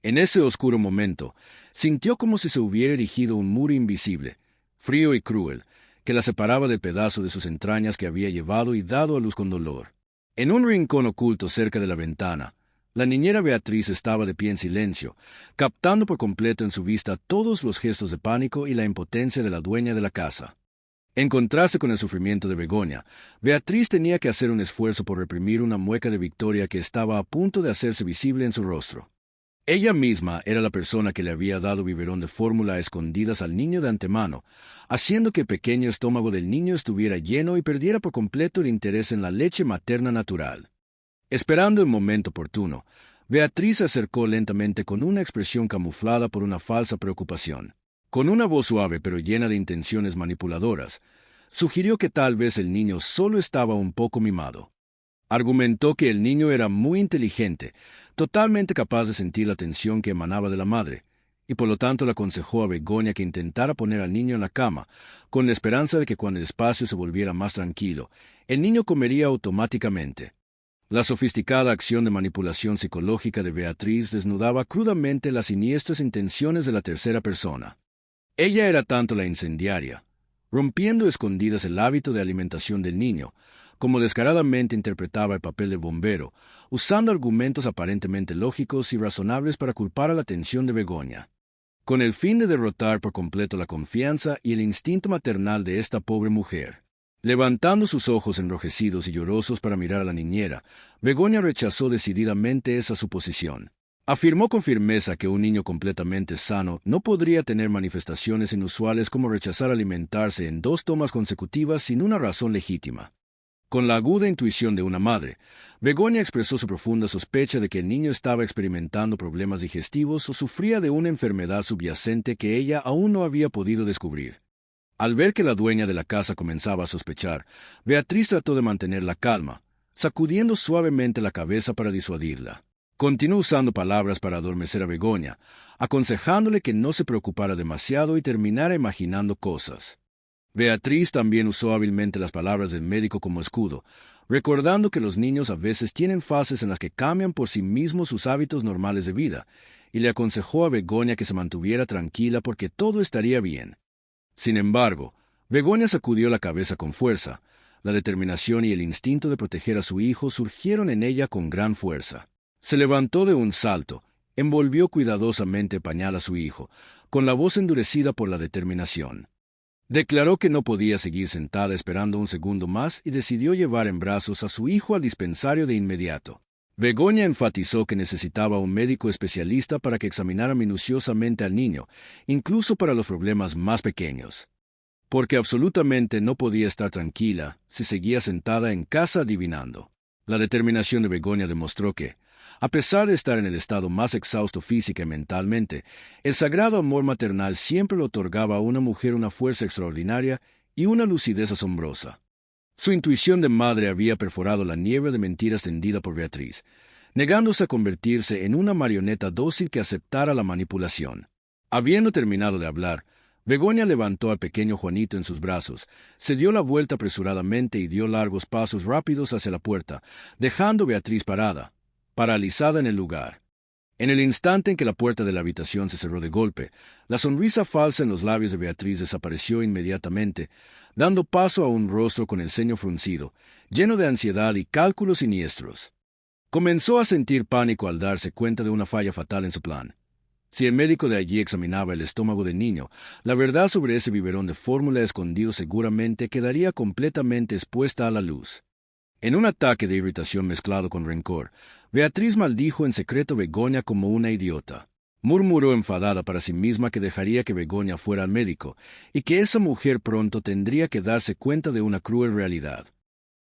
En ese oscuro momento, sintió como si se hubiera erigido un muro invisible, frío y cruel, que la separaba del pedazo de sus entrañas que había llevado y dado a luz con dolor. En un rincón oculto cerca de la ventana, la niñera Beatriz estaba de pie en silencio, captando por completo en su vista todos los gestos de pánico y la impotencia de la dueña de la casa. En contraste con el sufrimiento de Begoña, Beatriz tenía que hacer un esfuerzo por reprimir una mueca de victoria que estaba a punto de hacerse visible en su rostro. Ella misma era la persona que le había dado biberón de fórmula a escondidas al niño de antemano, haciendo que el pequeño estómago del niño estuviera lleno y perdiera por completo el interés en la leche materna natural. Esperando el momento oportuno, Beatriz se acercó lentamente con una expresión camuflada por una falsa preocupación. Con una voz suave pero llena de intenciones manipuladoras, sugirió que tal vez el niño solo estaba un poco mimado. Argumentó que el niño era muy inteligente, totalmente capaz de sentir la tensión que emanaba de la madre, y por lo tanto le aconsejó a Begoña que intentara poner al niño en la cama, con la esperanza de que cuando el espacio se volviera más tranquilo, el niño comería automáticamente. La sofisticada acción de manipulación psicológica de Beatriz desnudaba crudamente las siniestras intenciones de la tercera persona. Ella era tanto la incendiaria, rompiendo a escondidas el hábito de alimentación del niño, como descaradamente interpretaba el papel de bombero, usando argumentos aparentemente lógicos y razonables para culpar a la atención de Begoña. Con el fin de derrotar por completo la confianza y el instinto maternal de esta pobre mujer. Levantando sus ojos enrojecidos y llorosos para mirar a la niñera, Begoña rechazó decididamente esa suposición. Afirmó con firmeza que un niño completamente sano no podría tener manifestaciones inusuales como rechazar alimentarse en 2 tomas consecutivas sin una razón legítima. Con la aguda intuición de una madre, Begoña expresó su profunda sospecha de que el niño estaba experimentando problemas digestivos o sufría de una enfermedad subyacente que ella aún no había podido descubrir. Al ver que la dueña de la casa comenzaba a sospechar, Beatriz trató de mantener la calma, sacudiendo suavemente la cabeza para disuadirla. Continuó usando palabras para adormecer a Begoña, aconsejándole que no se preocupara demasiado y terminara imaginando cosas. Beatriz también usó hábilmente las palabras del médico como escudo, recordando que los niños a veces tienen fases en las que cambian por sí mismos sus hábitos normales de vida, y le aconsejó a Begoña que se mantuviera tranquila porque todo estaría bien. Sin embargo, Begoña sacudió la cabeza con fuerza. La determinación y el instinto de proteger a su hijo surgieron en ella con gran fuerza. Se levantó de un salto, envolvió cuidadosamente el pañal a su hijo, con la voz endurecida por la determinación. Declaró que no podía seguir sentada esperando un segundo más y decidió llevar en brazos a su hijo al dispensario de inmediato. Begoña enfatizó que necesitaba un médico especialista para que examinara minuciosamente al niño, incluso para los problemas más pequeños. Porque absolutamente no podía estar tranquila si seguía sentada en casa adivinando. La determinación de Begoña demostró que, a pesar de estar en el estado más exhausto física y mentalmente, el sagrado amor maternal siempre le otorgaba a una mujer una fuerza extraordinaria y una lucidez asombrosa. Su intuición de madre había perforado la nieve de mentiras tendida por Beatriz, negándose a convertirse en una marioneta dócil que aceptara la manipulación. Habiendo terminado de hablar, Begoña levantó al pequeño Juanito en sus brazos, se dio la vuelta apresuradamente y dio largos pasos rápidos hacia la puerta, dejando a Beatriz paralizada en el lugar. En el instante en que la puerta de la habitación se cerró de golpe, la sonrisa falsa en los labios de Beatriz desapareció inmediatamente, dando paso a un rostro con el ceño fruncido, lleno de ansiedad y cálculos siniestros. Comenzó a sentir pánico al darse cuenta de una falla fatal en su plan. Si el médico de allí examinaba el estómago del niño, la verdad sobre ese biberón de fórmula escondido seguramente quedaría completamente expuesta a la luz. En un ataque de irritación mezclado con rencor, Beatriz maldijo en secreto a Begoña como una idiota. Murmuró enfadada para sí misma que dejaría que Begoña fuera al médico, y que esa mujer pronto tendría que darse cuenta de una cruel realidad.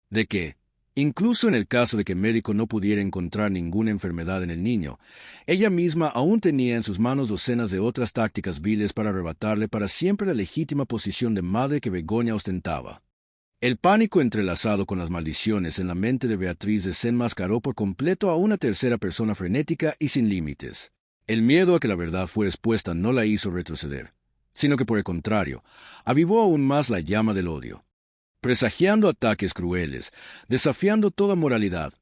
De que, incluso en el caso de que el médico no pudiera encontrar ninguna enfermedad en el niño, ella misma aún tenía en sus manos docenas de otras tácticas viles para arrebatarle para siempre la legítima posición de madre que Begoña ostentaba. El pánico entrelazado con las maldiciones en la mente de Beatriz desenmascaró por completo a una tercera persona frenética y sin límites. El miedo a que la verdad fuera expuesta no la hizo retroceder. sino que por el contrario, avivó aún más la llama del odio, presagiando ataques crueles, desafiando toda moralidad,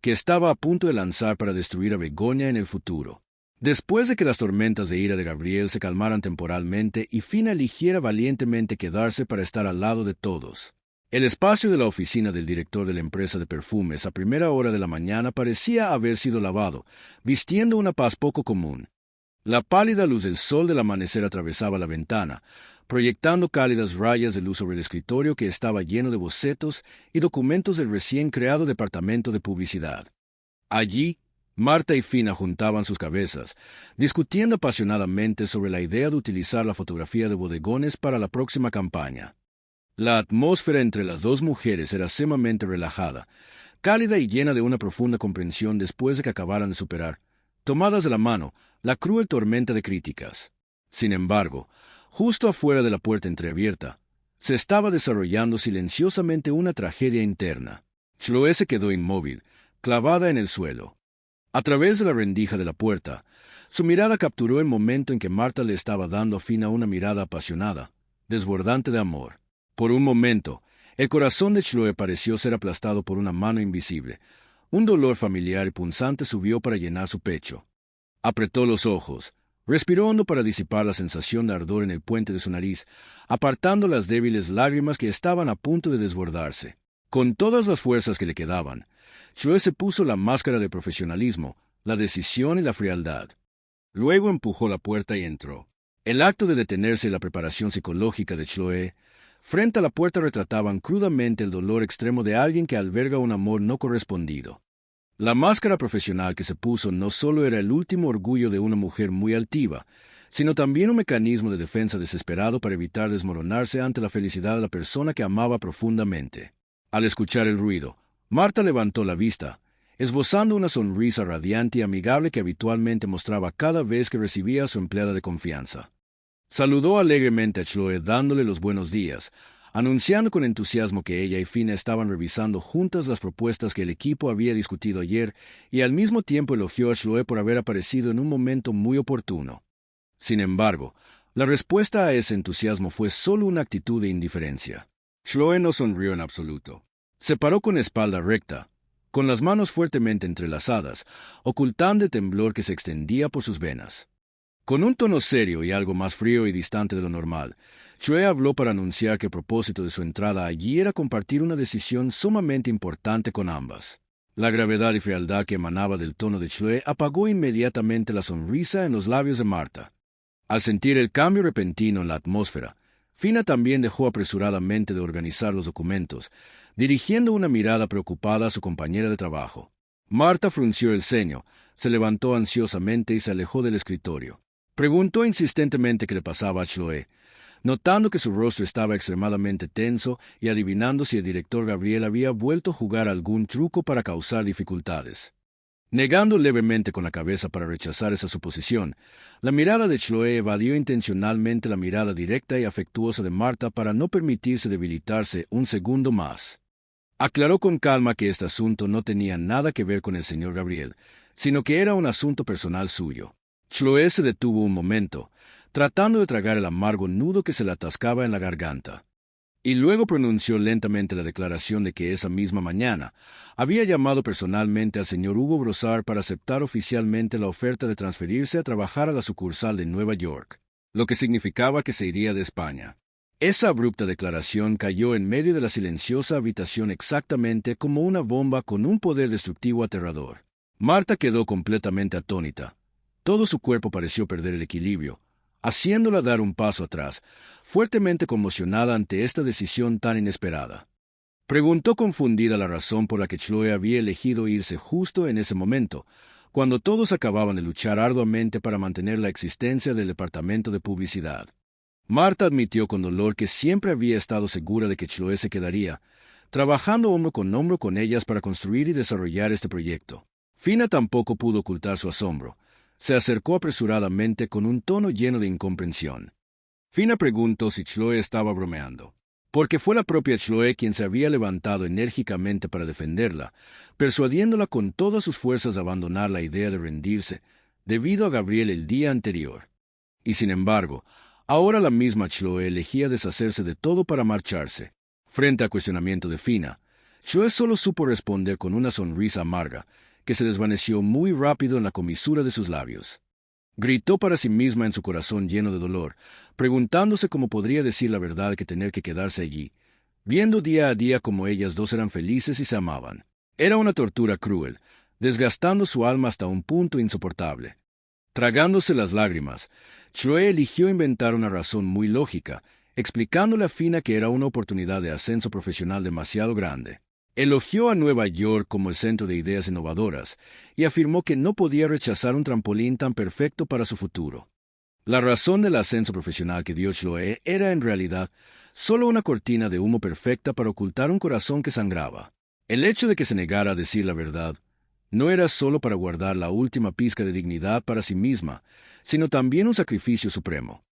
que estaba a punto de lanzar para destruir a Begoña en el futuro. Después de que las tormentas de ira de Gabriel se calmaran temporalmente y Fina eligiera valientemente quedarse para estar al lado de todos, el espacio de la oficina del director de la empresa de perfumes a primera hora de la mañana parecía haber sido lavado, vistiendo una paz poco común. La pálida luz del sol del amanecer atravesaba la ventana, proyectando cálidas rayas de luz sobre el escritorio que estaba lleno de bocetos y documentos del recién creado departamento de publicidad. Allí, Marta y Fina juntaban sus cabezas, discutiendo apasionadamente sobre la idea de utilizar la fotografía de bodegones para la próxima campaña. La atmósfera entre las dos mujeres era sumamente relajada, cálida y llena de una profunda comprensión después de que acabaran de superar, tomadas de la mano, la cruel tormenta de críticas. Sin embargo, justo afuera de la puerta entreabierta, se estaba desarrollando silenciosamente una tragedia interna. Chloe se quedó inmóvil, clavada en el suelo. A través de la rendija de la puerta, su mirada capturó el momento en que Marta le estaba dando a Fina una mirada apasionada, desbordante de amor. Por un momento, el corazón de Chloe pareció ser aplastado por una mano invisible. Un dolor familiar y punzante subió para llenar su pecho. Apretó los ojos, respiró hondo para disipar la sensación de ardor en el puente de su nariz, apartando las débiles lágrimas que estaban a punto de desbordarse. Con todas las fuerzas que le quedaban, Chloe se puso la máscara de profesionalismo, la decisión y la frialdad. Luego empujó la puerta y entró. El acto de detenerse y la preparación psicológica de Chloe frente a la puerta retrataban crudamente el dolor extremo de alguien que alberga un amor no correspondido. La máscara profesional que se puso no solo era el último orgullo de una mujer muy altiva, sino también un mecanismo de defensa desesperado para evitar desmoronarse ante la felicidad de la persona que amaba profundamente. Al escuchar el ruido, Marta levantó la vista, esbozando una sonrisa radiante y amigable que habitualmente mostraba cada vez que recibía a su empleada de confianza. Saludó alegremente a Chloe dándole los buenos días, anunciando con entusiasmo que ella y Fina estaban revisando juntas las propuestas que el equipo había discutido ayer y al mismo tiempo elogió a Chloe por haber aparecido en un momento muy oportuno. Sin embargo, la respuesta a ese entusiasmo fue solo una actitud de indiferencia. Chloe no sonrió en absoluto. Se paró con espalda recta, con las manos fuertemente entrelazadas, ocultando el temblor que se extendía por sus venas. Con un tono serio y algo más frío y distante de lo normal, Chloe habló para anunciar que el propósito de su entrada allí era compartir una decisión sumamente importante con ambas. La gravedad y frialdad que emanaba del tono de Chloe apagó inmediatamente la sonrisa en los labios de Marta. Al sentir el cambio repentino en la atmósfera, Fina también dejó apresuradamente de organizar los documentos, dirigiendo una mirada preocupada a su compañera de trabajo. Marta frunció el ceño, se levantó ansiosamente y se alejó del escritorio. Preguntó insistentemente qué le pasaba a Chloe, notando que su rostro estaba extremadamente tenso y adivinando si el director Gabriel había vuelto a jugar algún truco para causar dificultades. Negando levemente con la cabeza para rechazar esa suposición, la mirada de Chloe evadió intencionalmente la mirada directa y afectuosa de Marta para no permitirse debilitarse un segundo más. Aclaró con calma que este asunto no tenía nada que ver con el señor Gabriel, sino que era un asunto personal suyo. Chloe se detuvo un momento, tratando de tragar el amargo nudo que se le atascaba en la garganta. Y luego pronunció lentamente la declaración de que esa misma mañana había llamado personalmente al señor Hugo Brossard para aceptar oficialmente la oferta de transferirse a trabajar a la sucursal de Nueva York, lo que significaba que se iría de España. Esa abrupta declaración cayó en medio de la silenciosa habitación exactamente como una bomba con un poder destructivo aterrador. Marta quedó completamente atónita. Todo su cuerpo pareció perder el equilibrio, haciéndola dar un paso atrás, fuertemente conmocionada ante esta decisión tan inesperada. Preguntó confundida la razón por la que Chloe había elegido irse justo en ese momento, cuando todos acababan de luchar arduamente para mantener la existencia del departamento de publicidad. Marta admitió con dolor que siempre había estado segura de que Chloe se quedaría, trabajando hombro con ellas para construir y desarrollar este proyecto. Fina tampoco pudo ocultar su asombro. Se acercó apresuradamente con un tono lleno de incomprensión. Fina preguntó si Chloe estaba bromeando, porque fue la propia Chloe quien se había levantado enérgicamente para defenderla, persuadiéndola con todas sus fuerzas a abandonar la idea de rendirse, debido a Gabriel el día anterior. Y sin embargo, Ahora la misma Chloe elegía deshacerse de todo para marcharse. Frente al cuestionamiento de Fina, Chloe solo supo responder con una sonrisa amarga, que se desvaneció muy rápido en la comisura de sus labios. Gritó para sí misma en su corazón lleno de dolor, preguntándose cómo podría decir la verdad que tener que quedarse allí, viendo día a día cómo ellas dos eran felices y se amaban. Era una tortura cruel, desgastando su alma hasta un punto insoportable. Tragándose las lágrimas, Chloe eligió inventar una razón muy lógica, explicándole a Fina que era una oportunidad de ascenso profesional demasiado grande. Elogió a Nueva York como el centro de ideas innovadoras y afirmó que no podía rechazar un trampolín tan perfecto para su futuro. La razón del ascenso profesional que dio Chloe era en realidad solo una cortina de humo perfecta para ocultar un corazón que sangraba. El hecho de que se negara a decir la verdad no era solo para guardar la última pizca de dignidad para sí misma, sino también un sacrificio supremo.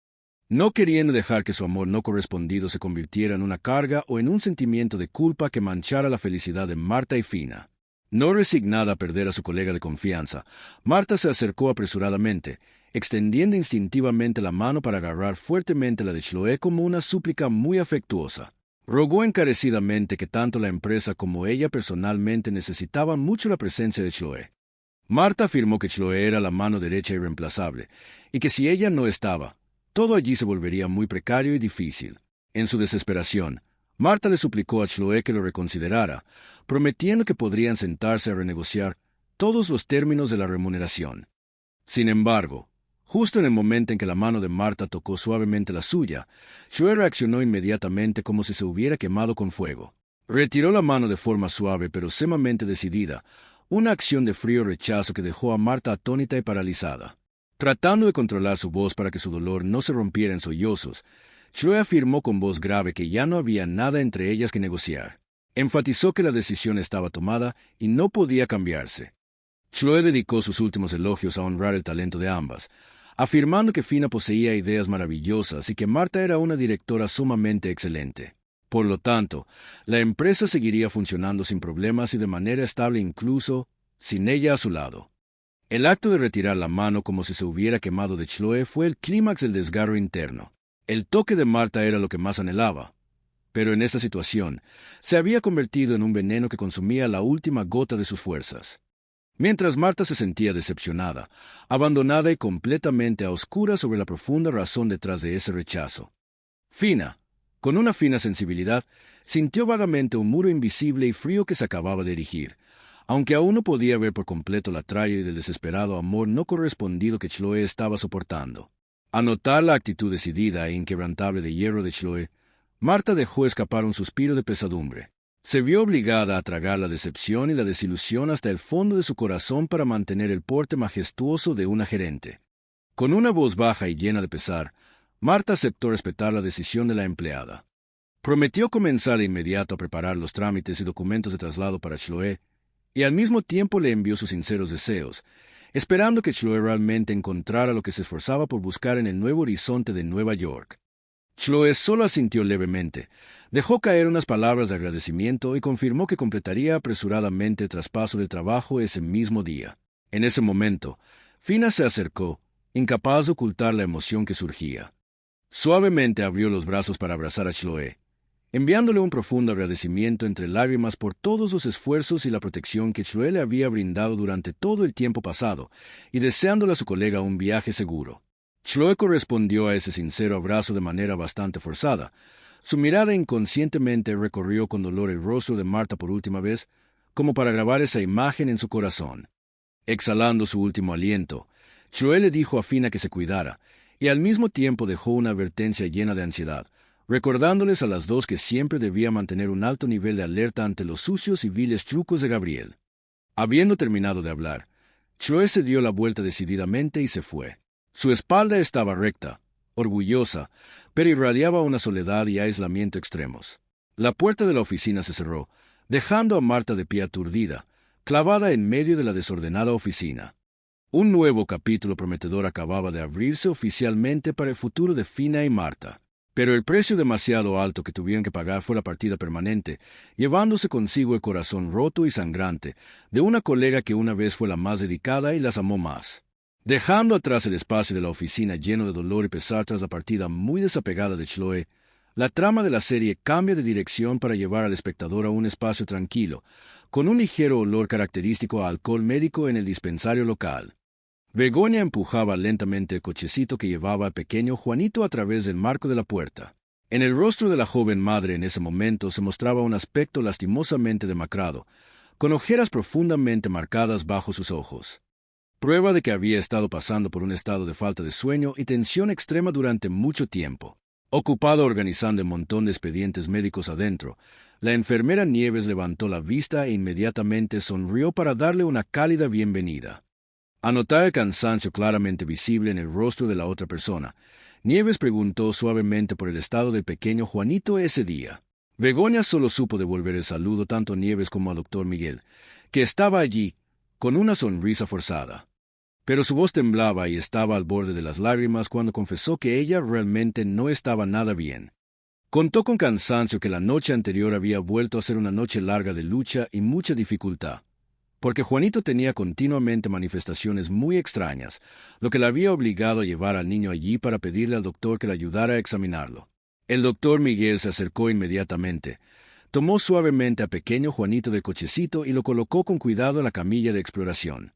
No queriendo dejar que su amor no correspondido se convirtiera en una carga o en un sentimiento de culpa que manchara la felicidad de Marta y Fina. No resignada a perder a su colega de confianza, Marta se acercó apresuradamente, extendiendo instintivamente la mano para agarrar fuertemente la de Chloe como una súplica muy afectuosa. Rogó encarecidamente que tanto la empresa como ella personalmente necesitaban mucho la presencia de Chloe. Marta afirmó que Chloe era la mano derecha irreemplazable, y que si ella no estaba, todo allí se volvería muy precario y difícil. En su desesperación, Marta le suplicó a Chloe que lo reconsiderara, prometiendo que podrían sentarse a renegociar todos los términos de la remuneración. Sin embargo, justo en el momento en que la mano de Marta tocó suavemente la suya, Chloe reaccionó inmediatamente como si se hubiera quemado con fuego. Retiró la mano de forma suave pero sumamente decidida, una acción de frío rechazo que dejó a Marta atónita y paralizada. Tratando de controlar su voz para que su dolor no se rompiera en sollozos, Chloe afirmó con voz grave que ya no había nada entre ellas que negociar. Enfatizó que la decisión estaba tomada y no podía cambiarse. Chloe dedicó sus últimos elogios a honrar el talento de ambas, afirmando que Fina poseía ideas maravillosas y que Marta era una directora sumamente excelente. Por lo tanto, la empresa seguiría funcionando sin problemas y de manera estable incluso sin ella a su lado. El acto de retirar la mano como si se hubiera quemado de Chloe fue el clímax del desgarro interno. El toque de Marta era lo que más anhelaba, pero en esa situación se había convertido en un veneno que consumía la última gota de sus fuerzas. Mientras Marta se sentía decepcionada, abandonada y completamente a oscuras sobre la profunda razón detrás de ese rechazo. Fina, con una fina sensibilidad, sintió vagamente un muro invisible y frío que se acababa de erigir, aunque aún no podía ver por completo la tralla del desesperado amor no correspondido que Chloe estaba soportando. Al notar la actitud decidida e inquebrantable de hierro de Chloe, Marta dejó escapar un suspiro de pesadumbre. Se vio obligada a tragar la decepción y la desilusión hasta el fondo de su corazón para mantener el porte majestuoso de una gerente. Con una voz baja y llena de pesar, Marta aceptó respetar la decisión de la empleada. Prometió comenzar de inmediato a preparar los trámites y documentos de traslado para Chloe, y al mismo tiempo le envió sus sinceros deseos, esperando que Chloe realmente encontrara lo que se esforzaba por buscar en el nuevo horizonte de Nueva York. Chloe solo asintió levemente, dejó caer unas palabras de agradecimiento y confirmó que completaría apresuradamente el traspaso de trabajo ese mismo día. En ese momento, Fina se acercó, incapaz de ocultar la emoción que surgía. Suavemente abrió los brazos para abrazar a Chloe, enviándole un profundo agradecimiento entre lágrimas por todos los esfuerzos y la protección que Chloe le había brindado durante todo el tiempo pasado, y deseándole a su colega un viaje seguro. Chloe correspondió a ese sincero abrazo de manera bastante forzada. Su mirada inconscientemente recorrió con dolor el rostro de Marta por última vez, como para grabar esa imagen en su corazón. Exhalando su último aliento, Chloe le dijo a Fina que se cuidara, y al mismo tiempo dejó una advertencia llena de ansiedad, recordándoles a las dos que siempre debía mantener un alto nivel de alerta ante los sucios y viles trucos de Gabriel. Habiendo terminado de hablar, Chloe se dio la vuelta decididamente y se fue. Su espalda estaba recta, orgullosa, pero irradiaba una soledad y aislamiento extremos. La puerta de la oficina se cerró, dejando a Marta de pie aturdida, clavada en medio de la desordenada oficina. Un nuevo capítulo prometedor acababa de abrirse oficialmente para el futuro de Fina y Marta. Pero el precio demasiado alto que tuvieron que pagar fue la partida permanente, llevándose consigo el corazón roto y sangrante de una colega que una vez fue la más dedicada y las amó más. Dejando atrás el espacio de la oficina lleno de dolor y pesar tras la partida muy desapegada de Chloe, la trama de la serie cambia de dirección para llevar al espectador a un espacio tranquilo, con un ligero olor característico a alcohol médico en el dispensario local. Begoña empujaba lentamente el cochecito que llevaba al pequeño Juanito a través del marco de la puerta. En el rostro de la joven madre en ese momento se mostraba un aspecto lastimosamente demacrado, con ojeras profundamente marcadas bajo sus ojos. Prueba de que había estado pasando por un estado de falta de sueño y tensión extrema durante mucho tiempo. Ocupada organizando un montón de expedientes médicos adentro, la enfermera Nieves levantó la vista e inmediatamente sonrió para darle una cálida bienvenida. Al notar el cansancio claramente visible en el rostro de la otra persona, Nieves preguntó suavemente por el estado del pequeño Juanito ese día. Begoña solo supo devolver el saludo tanto a Nieves como al doctor Miguel, que estaba allí, con una sonrisa forzada. Pero su voz temblaba y estaba al borde de las lágrimas cuando confesó que ella realmente no estaba nada bien. Contó con cansancio que la noche anterior había vuelto a ser una noche larga de lucha y mucha dificultad, porque Juanito tenía continuamente manifestaciones muy extrañas, lo que la había obligado a llevar al niño allí para pedirle al doctor que le ayudara a examinarlo. El doctor Miguel se acercó inmediatamente, tomó suavemente a pequeño Juanito del cochecito y lo colocó con cuidado en la camilla de exploración.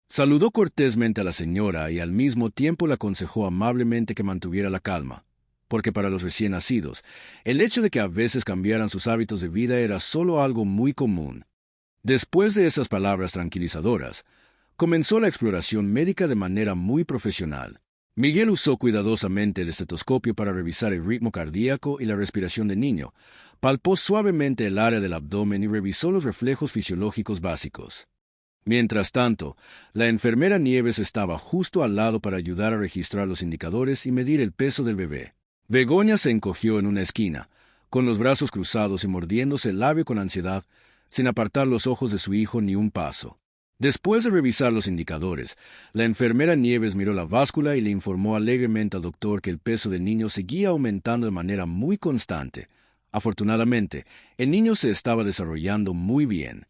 Saludó cortésmente a la señora y al mismo tiempo le aconsejó amablemente que mantuviera la calma, porque para los recién nacidos, el hecho de que a veces cambiaran sus hábitos de vida era solo algo muy común. Después de esas palabras tranquilizadoras, comenzó la exploración médica de manera muy profesional. Miguel usó cuidadosamente el estetoscopio para revisar el ritmo cardíaco y la respiración del niño, palpó suavemente el área del abdomen y revisó los reflejos fisiológicos básicos. Mientras tanto, la enfermera Nieves estaba justo al lado para ayudar a registrar los indicadores y medir el peso del bebé. Begoña se encogió en una esquina, con los brazos cruzados y mordiéndose el labio con ansiedad, sin apartar los ojos de su hijo ni un paso. Después de revisar los indicadores, la enfermera Nieves miró la báscula y le informó alegremente al doctor que el peso del niño seguía aumentando de manera muy constante. Afortunadamente, el niño se estaba desarrollando muy bien.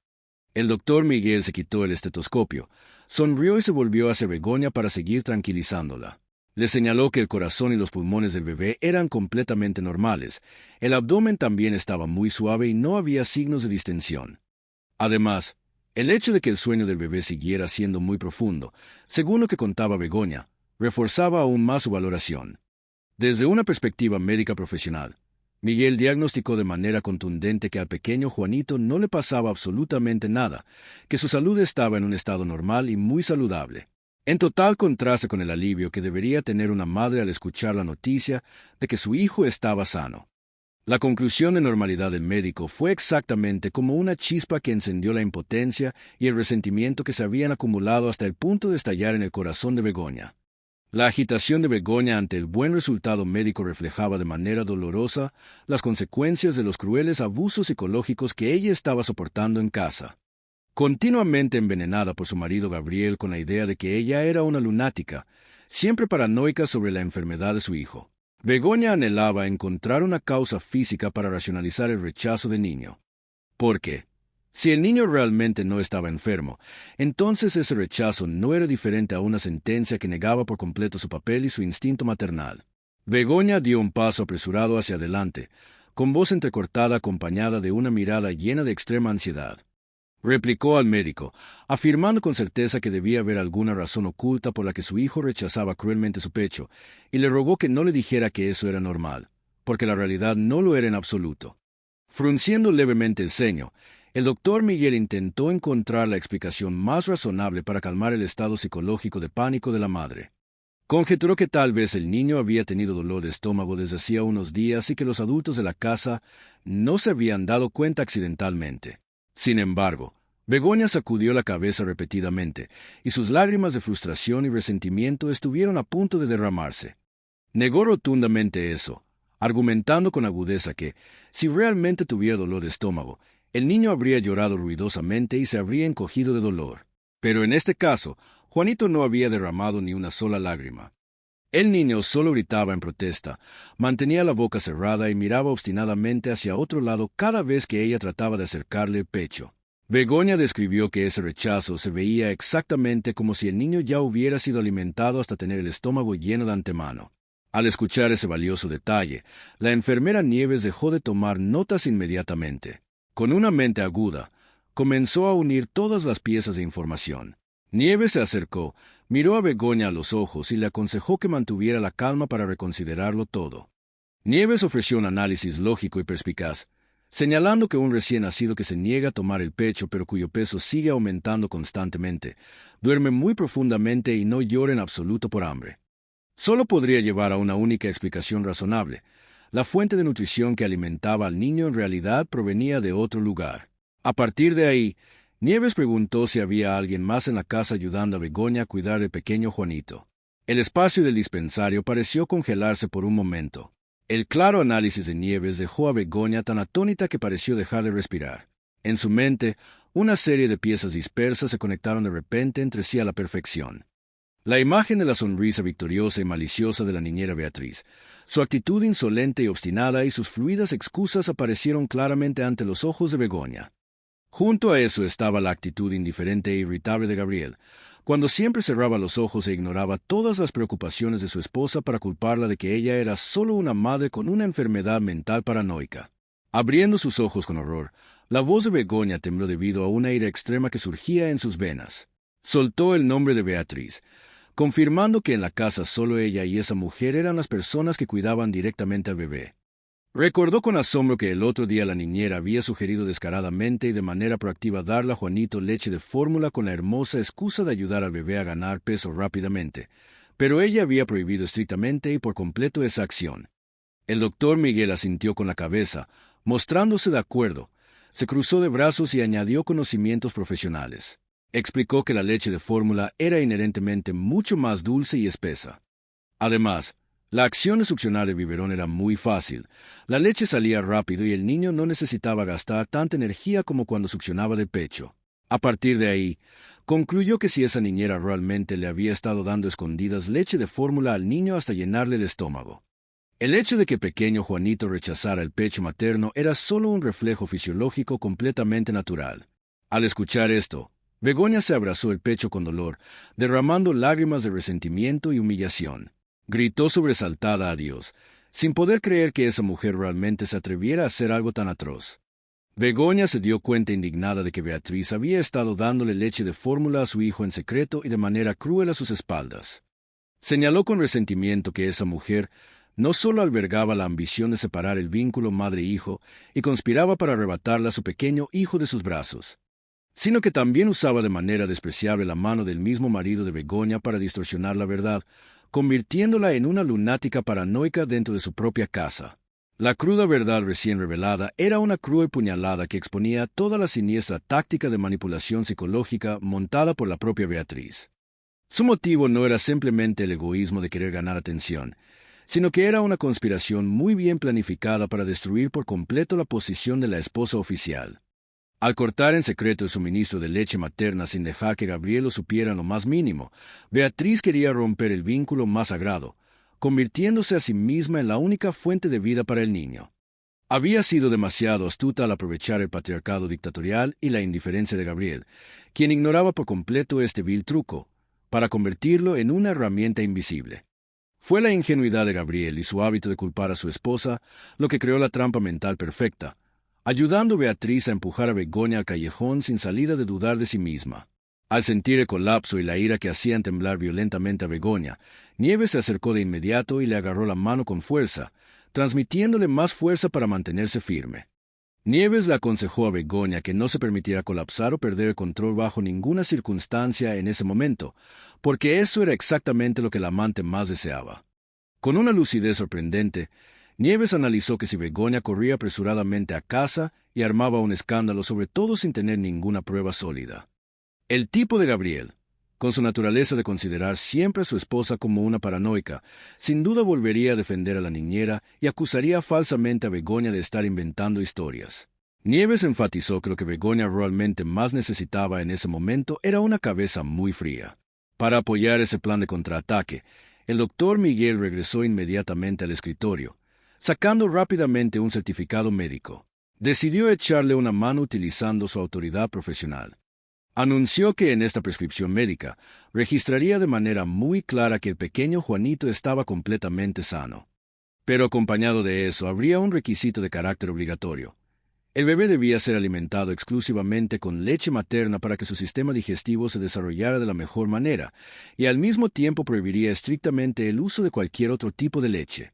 El doctor Miguel se quitó el estetoscopio, sonrió y se volvió hacia Begoña para seguir tranquilizándola. Le señaló que el corazón y los pulmones del bebé eran completamente normales, el abdomen también estaba muy suave y no había signos de distensión. Además, el hecho de que el sueño del bebé siguiera siendo muy profundo, según lo que contaba Begoña, reforzaba aún más su valoración. Desde una perspectiva médica profesional, Miguel diagnosticó de manera contundente que al pequeño Juanito no le pasaba absolutamente nada, que su salud estaba en un estado normal y muy saludable. En total contraste con el alivio que debería tener una madre al escuchar la noticia de que su hijo estaba sano. La conclusión de normalidad del médico fue exactamente como una chispa que encendió la impotencia y el resentimiento que se habían acumulado hasta el punto de estallar en el corazón de Begoña. La agitación de Begoña ante el buen resultado médico reflejaba de manera dolorosa las consecuencias de los crueles abusos psicológicos que ella estaba soportando en casa. Continuamente envenenada por su marido Gabriel con la idea de que ella era una lunática, siempre paranoica sobre la enfermedad de su hijo, Begoña anhelaba encontrar una causa física para racionalizar el rechazo del niño. Porque, si el niño realmente no estaba enfermo, entonces ese rechazo no era diferente a una sentencia que negaba por completo su papel y su instinto maternal. Begoña dio un paso apresurado hacia adelante, con voz entrecortada acompañada de una mirada llena de extrema ansiedad. Replicó al médico, afirmando con certeza que debía haber alguna razón oculta por la que su hijo rechazaba cruelmente su pecho, y le rogó que no le dijera que eso era normal, porque la realidad no lo era en absoluto. Frunciendo levemente el ceño, el doctor Miguel intentó encontrar la explicación más razonable para calmar el estado psicológico de pánico de la madre. Conjeturó que tal vez el niño había tenido dolor de estómago desde hacía unos días y que los adultos de la casa no se habían dado cuenta accidentalmente. Sin embargo, Begoña sacudió la cabeza repetidamente, y sus lágrimas de frustración y resentimiento estuvieron a punto de derramarse. Negó rotundamente eso, argumentando con agudeza que, si realmente tuviera dolor de estómago, el niño habría llorado ruidosamente y se habría encogido de dolor. Pero en este caso, Juanito no había derramado ni una sola lágrima. El niño solo gritaba en protesta, mantenía la boca cerrada y miraba obstinadamente hacia otro lado cada vez que ella trataba de acercarle el pecho. Begoña describió que ese rechazo se veía exactamente como si el niño ya hubiera sido alimentado hasta tener el estómago lleno de antemano. Al escuchar ese valioso detalle, la enfermera Nieves dejó de tomar notas inmediatamente. Con una mente aguda, comenzó a unir todas las piezas de información. Nieves se acercó, miró a Begoña a los ojos y le aconsejó que mantuviera la calma para reconsiderarlo todo. Nieves ofreció un análisis lógico y perspicaz, señalando que un recién nacido que se niega a tomar el pecho pero cuyo peso sigue aumentando constantemente, duerme muy profundamente y no llora en absoluto por hambre. Solo podría llevar a una única explicación razonable. La fuente de nutrición que alimentaba al niño en realidad provenía de otro lugar. A partir de ahí, Nieves preguntó si había alguien más en la casa ayudando a Begoña a cuidar del pequeño Juanito. El espacio del dispensario pareció congelarse por un momento. El claro análisis de Nieves dejó a Begoña tan atónita que pareció dejar de respirar. En su mente, una serie de piezas dispersas se conectaron de repente entre sí a la perfección. La imagen de la sonrisa victoriosa y maliciosa de la niñera Beatriz, su actitud insolente y obstinada y sus fluidas excusas aparecieron claramente ante los ojos de Begoña. Junto a eso estaba la actitud indiferente e irritable de Gabriel, cuando siempre cerraba los ojos e ignoraba todas las preocupaciones de su esposa para culparla de que ella era solo una madre con una enfermedad mental paranoica. Abriendo sus ojos con horror, la voz de Begoña tembló debido a una ira extrema que surgía en sus venas. Soltó el nombre de Beatriz, confirmando que en la casa solo ella y esa mujer eran las personas que cuidaban directamente al bebé. Recordó con asombro que el otro día la niñera había sugerido descaradamente y de manera proactiva darle a Juanito leche de fórmula con la hermosa excusa de ayudar al bebé a ganar peso rápidamente, pero ella había prohibido estrictamente y por completo esa acción. El doctor Miguel asintió con la cabeza, mostrándose de acuerdo, se cruzó de brazos y añadió conocimientos profesionales. Explicó que la leche de fórmula era inherentemente mucho más dulce y espesa. Además, la acción de succionar el biberón era muy fácil. La leche salía rápido y el niño no necesitaba gastar tanta energía como cuando succionaba del pecho. A partir de ahí, concluyó que si esa niñera realmente le había estado dando escondidas leche de fórmula al niño hasta llenarle el estómago. El hecho de que pequeño Juanito rechazara el pecho materno era solo un reflejo fisiológico completamente natural. Al escuchar esto, Begoña se abrazó el pecho con dolor, derramando lágrimas de resentimiento y humillación. Gritó sobresaltada a Dios, sin poder creer que esa mujer realmente se atreviera a hacer algo tan atroz. Begoña se dio cuenta indignada de que Beatriz había estado dándole leche de fórmula a su hijo en secreto y de manera cruel a sus espaldas. Señaló con resentimiento que esa mujer no solo albergaba la ambición de separar el vínculo madre-hijo y conspiraba para arrebatarle a su pequeño hijo de sus brazos, sino que también usaba de manera despreciable la mano del mismo marido de Begoña para distorsionar la verdad, convirtiéndola en una lunática paranoica dentro de su propia casa. La cruda verdad recién revelada era una cruel puñalada que exponía toda la siniestra táctica de manipulación psicológica montada por la propia Beatriz. Su motivo no era simplemente el egoísmo de querer ganar atención, sino que era una conspiración muy bien planificada para destruir por completo la posición de la esposa oficial. Al cortar en secreto el suministro de leche materna sin dejar que Gabriel lo supiera en lo más mínimo, Beatriz quería romper el vínculo más sagrado, convirtiéndose a sí misma en la única fuente de vida para el niño. Había sido demasiado astuta al aprovechar el patriarcado dictatorial y la indiferencia de Gabriel, quien ignoraba por completo este vil truco, para convertirlo en una herramienta invisible. Fue la ingenuidad de Gabriel y su hábito de culpar a su esposa lo que creó la trampa mental perfecta, ayudando a Beatriz a empujar a Begoña al callejón sin salida de dudar de sí misma. Al sentir el colapso y la ira que hacían temblar violentamente a Begoña, Nieves se acercó de inmediato y le agarró la mano con fuerza, transmitiéndole más fuerza para mantenerse firme. Nieves le aconsejó a Begoña que no se permitiera colapsar o perder el control bajo ninguna circunstancia en ese momento, porque eso era exactamente lo que la amante más deseaba. Con una lucidez sorprendente, Nieves analizó que si Begoña corría apresuradamente a casa y armaba un escándalo, sobre todo sin tener ninguna prueba sólida. El tipo de Gabriel, con su naturaleza de considerar siempre a su esposa como una paranoica, sin duda volvería a defender a la niñera y acusaría falsamente a Begoña de estar inventando historias. Nieves enfatizó que lo que Begoña realmente más necesitaba en ese momento era una cabeza muy fría. Para apoyar ese plan de contraataque, el doctor Miguel regresó inmediatamente al escritorio, sacando rápidamente un certificado médico. Decidió echarle una mano utilizando su autoridad profesional. Anunció que en esta prescripción médica registraría de manera muy clara que el pequeño Juanito estaba completamente sano. Pero acompañado de eso habría un requisito de carácter obligatorio. El bebé debía ser alimentado exclusivamente con leche materna para que su sistema digestivo se desarrollara de la mejor manera, y al mismo tiempo prohibiría estrictamente el uso de cualquier otro tipo de leche.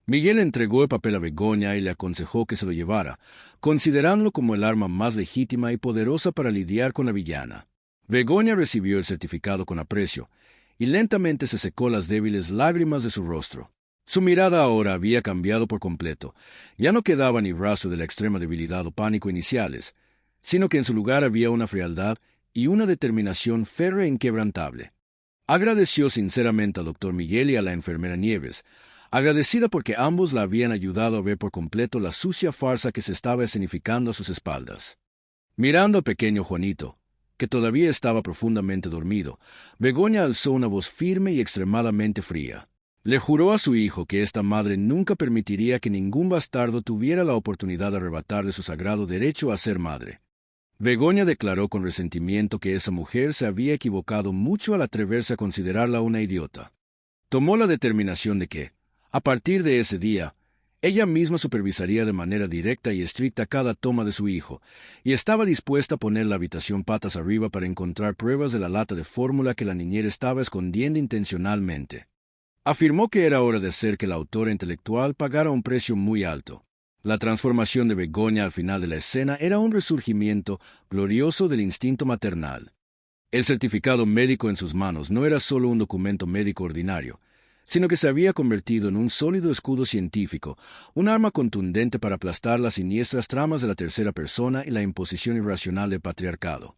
Miguel entregó el papel a Begoña y le aconsejó que se lo llevara, considerándolo como el arma más legítima y poderosa para lidiar con la villana. Begoña recibió el certificado con aprecio, y lentamente se secó las débiles lágrimas de su rostro. Su mirada ahora había cambiado por completo. Ya no quedaba ni rastro de la extrema debilidad o pánico iniciales, sino que en su lugar había una frialdad y una determinación férrea e inquebrantable. Agradeció sinceramente al doctor Miguel y a la enfermera Nieves, agradecida porque ambos la habían ayudado a ver por completo la sucia farsa que se estaba escenificando a sus espaldas. Mirando al pequeño Juanito, que todavía estaba profundamente dormido, Begoña alzó una voz firme y extremadamente fría. Le juró a su hijo que esta madre nunca permitiría que ningún bastardo tuviera la oportunidad de arrebatarle su sagrado derecho a ser madre. Begoña declaró con resentimiento que esa mujer se había equivocado mucho al atreverse a considerarla una idiota. Tomó la determinación de que, a partir de ese día, ella misma supervisaría de manera directa y estricta cada toma de su hijo, y estaba dispuesta a poner la habitación patas arriba para encontrar pruebas de la lata de fórmula que la niñera estaba escondiendo intencionalmente. Afirmó que era hora de hacer que la autora intelectual pagara un precio muy alto. La transformación de Begoña al final de la escena era un resurgimiento glorioso del instinto maternal. El certificado médico en sus manos no era solo un documento médico ordinario, sino que se había convertido en un sólido escudo científico, un arma contundente para aplastar las siniestras tramas de la tercera persona y la imposición irracional del patriarcado.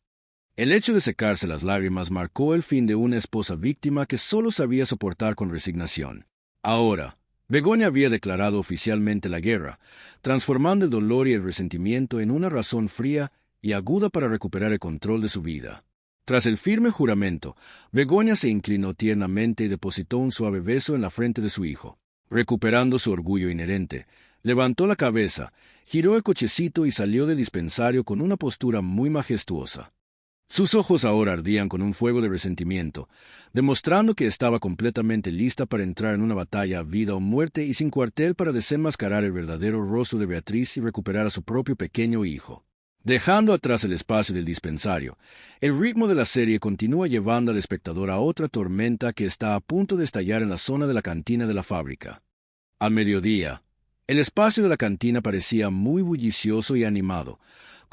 El hecho de secarse las lágrimas marcó el fin de una esposa víctima que solo sabía soportar con resignación. Ahora, Begoña había declarado oficialmente la guerra, transformando el dolor y el resentimiento en una razón fría y aguda para recuperar el control de su vida. Tras el firme juramento, Begoña se inclinó tiernamente y depositó un suave beso en la frente de su hijo. Recuperando su orgullo inherente, levantó la cabeza, giró el cochecito y salió del dispensario con una postura muy majestuosa. Sus ojos ahora ardían con un fuego de resentimiento, demostrando que estaba completamente lista para entrar en una batalla a vida o muerte y sin cuartel para desenmascarar el verdadero rostro de Beatriz y recuperar a su propio pequeño hijo. Dejando atrás el espacio del dispensario, el ritmo de la serie continúa llevando al espectador a otra tormenta que está a punto de estallar en la zona de la cantina de la fábrica. Al mediodía, el espacio de la cantina parecía muy bullicioso y animado,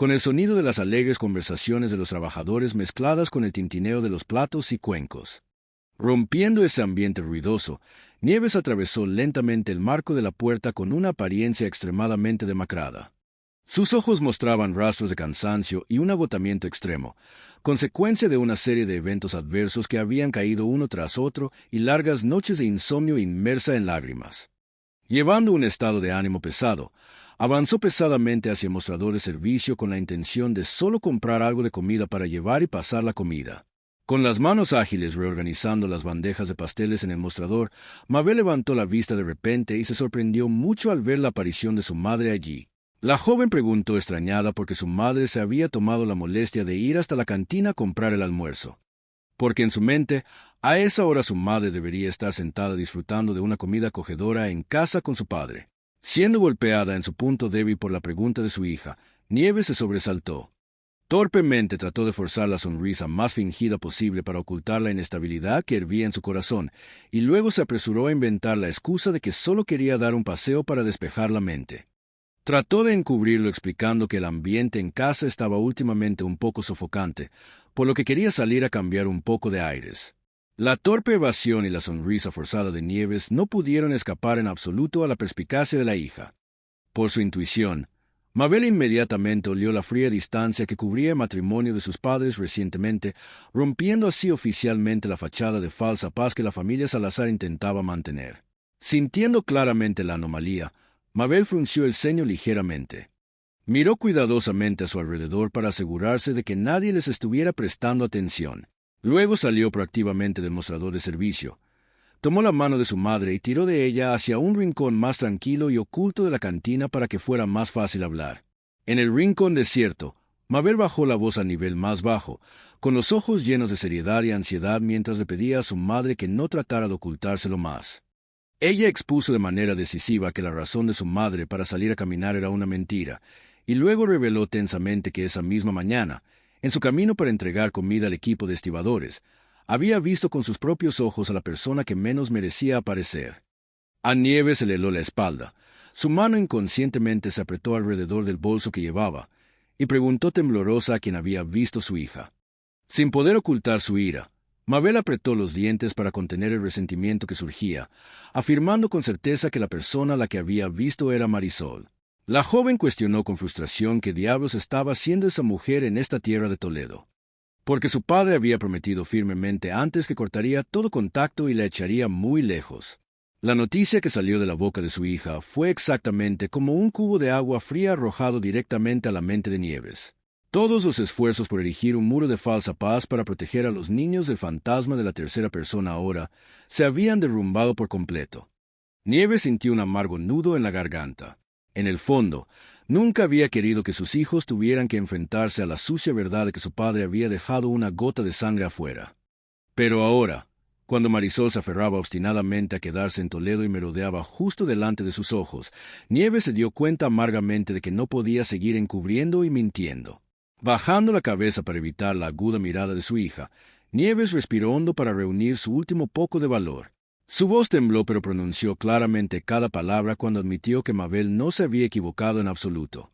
con el sonido de las alegres conversaciones de los trabajadores mezcladas con el tintineo de los platos y cuencos. Rompiendo ese ambiente ruidoso, Nieves atravesó lentamente el marco de la puerta con una apariencia extremadamente demacrada. Sus ojos mostraban rastros de cansancio y un agotamiento extremo, consecuencia de una serie de eventos adversos que habían caído uno tras otro y largas noches de insomnio inmersa en lágrimas. Llevando un estado de ánimo pesado, avanzó pesadamente hacia el mostrador de servicio con la intención de solo comprar algo de comida para llevar y pasar la comida. Con las manos ágiles reorganizando las bandejas de pasteles en el mostrador, Mabel levantó la vista de repente y se sorprendió mucho al ver la aparición de su madre allí. La joven preguntó extrañada porque su madre se había tomado la molestia de ir hasta la cantina a comprar el almuerzo. Porque en su mente, a esa hora su madre debería estar sentada disfrutando de una comida acogedora en casa con su padre. Siendo golpeada en su punto débil por la pregunta de su hija, Nieves se sobresaltó. Torpemente trató de forzar la sonrisa más fingida posible para ocultar la inestabilidad que hervía en su corazón, y luego se apresuró a inventar la excusa de que solo quería dar un paseo para despejar la mente. Trató de encubrirlo explicando que el ambiente en casa estaba últimamente un poco sofocante, por lo que quería salir a cambiar un poco de aires. La torpe evasión y la sonrisa forzada de Nieves no pudieron escapar en absoluto a la perspicacia de la hija. Por su intuición, Mabel inmediatamente olió la fría distancia que cubría el matrimonio de sus padres recientemente, rompiendo así oficialmente la fachada de falsa paz que la familia Salazar intentaba mantener. Sintiendo claramente la anomalía, Mabel frunció el ceño ligeramente. Miró cuidadosamente a su alrededor para asegurarse de que nadie les estuviera prestando atención. Luego salió proactivamente del mostrador de servicio. Tomó la mano de su madre y tiró de ella hacia un rincón más tranquilo y oculto de la cantina para que fuera más fácil hablar. En el rincón desierto, Mabel bajó la voz a nivel más bajo, con los ojos llenos de seriedad y ansiedad mientras le pedía a su madre que no tratara de ocultárselo más. Ella expuso de manera decisiva que la razón de su madre para salir a caminar era una mentira, y luego reveló tensamente que esa misma mañana, en su camino para entregar comida al equipo de estibadores, había visto con sus propios ojos a la persona que menos merecía aparecer. A Nieves se le heló la espalda. Su mano inconscientemente se apretó alrededor del bolso que llevaba, y preguntó temblorosa a quien había visto su hija. Sin poder ocultar su ira, Mabel apretó los dientes para contener el resentimiento que surgía, afirmando con certeza que la persona a la que había visto era Marisol. La joven cuestionó con frustración qué diablos estaba haciendo esa mujer en esta tierra de Toledo. Porque su padre había prometido firmemente antes que cortaría todo contacto y la echaría muy lejos. La noticia que salió de la boca de su hija fue exactamente como un cubo de agua fría arrojado directamente a la mente de Nieves. Todos los esfuerzos por erigir un muro de falsa paz para proteger a los niños del fantasma de la tercera persona ahora se habían derrumbado por completo. Nieves sintió un amargo nudo en la garganta. En el fondo, nunca había querido que sus hijos tuvieran que enfrentarse a la sucia verdad de que su padre había dejado una gota de sangre afuera. Pero ahora, cuando Marisol se aferraba obstinadamente a quedarse en Toledo y merodeaba justo delante de sus ojos, Nieves se dio cuenta amargamente de que no podía seguir encubriendo y mintiendo. Bajando la cabeza para evitar la aguda mirada de su hija, Nieves respiró hondo para reunir su último poco de valor. Su voz tembló, pero pronunció claramente cada palabra cuando admitió que Mabel no se había equivocado en absoluto.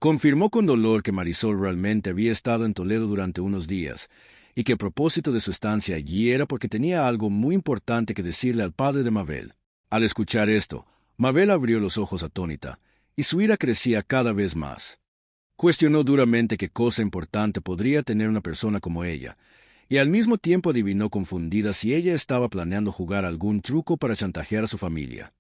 Confirmó con dolor que Marisol realmente había estado en Toledo durante unos días, y que el propósito de su estancia allí era porque tenía algo muy importante que decirle al padre de Mabel. Al escuchar esto, Mabel abrió los ojos atónita, y su ira crecía cada vez más. Cuestionó duramente qué cosa importante podría tener una persona como ella, y al mismo tiempo adivinó confundida si ella estaba planeando jugar algún truco para chantajear a su familia.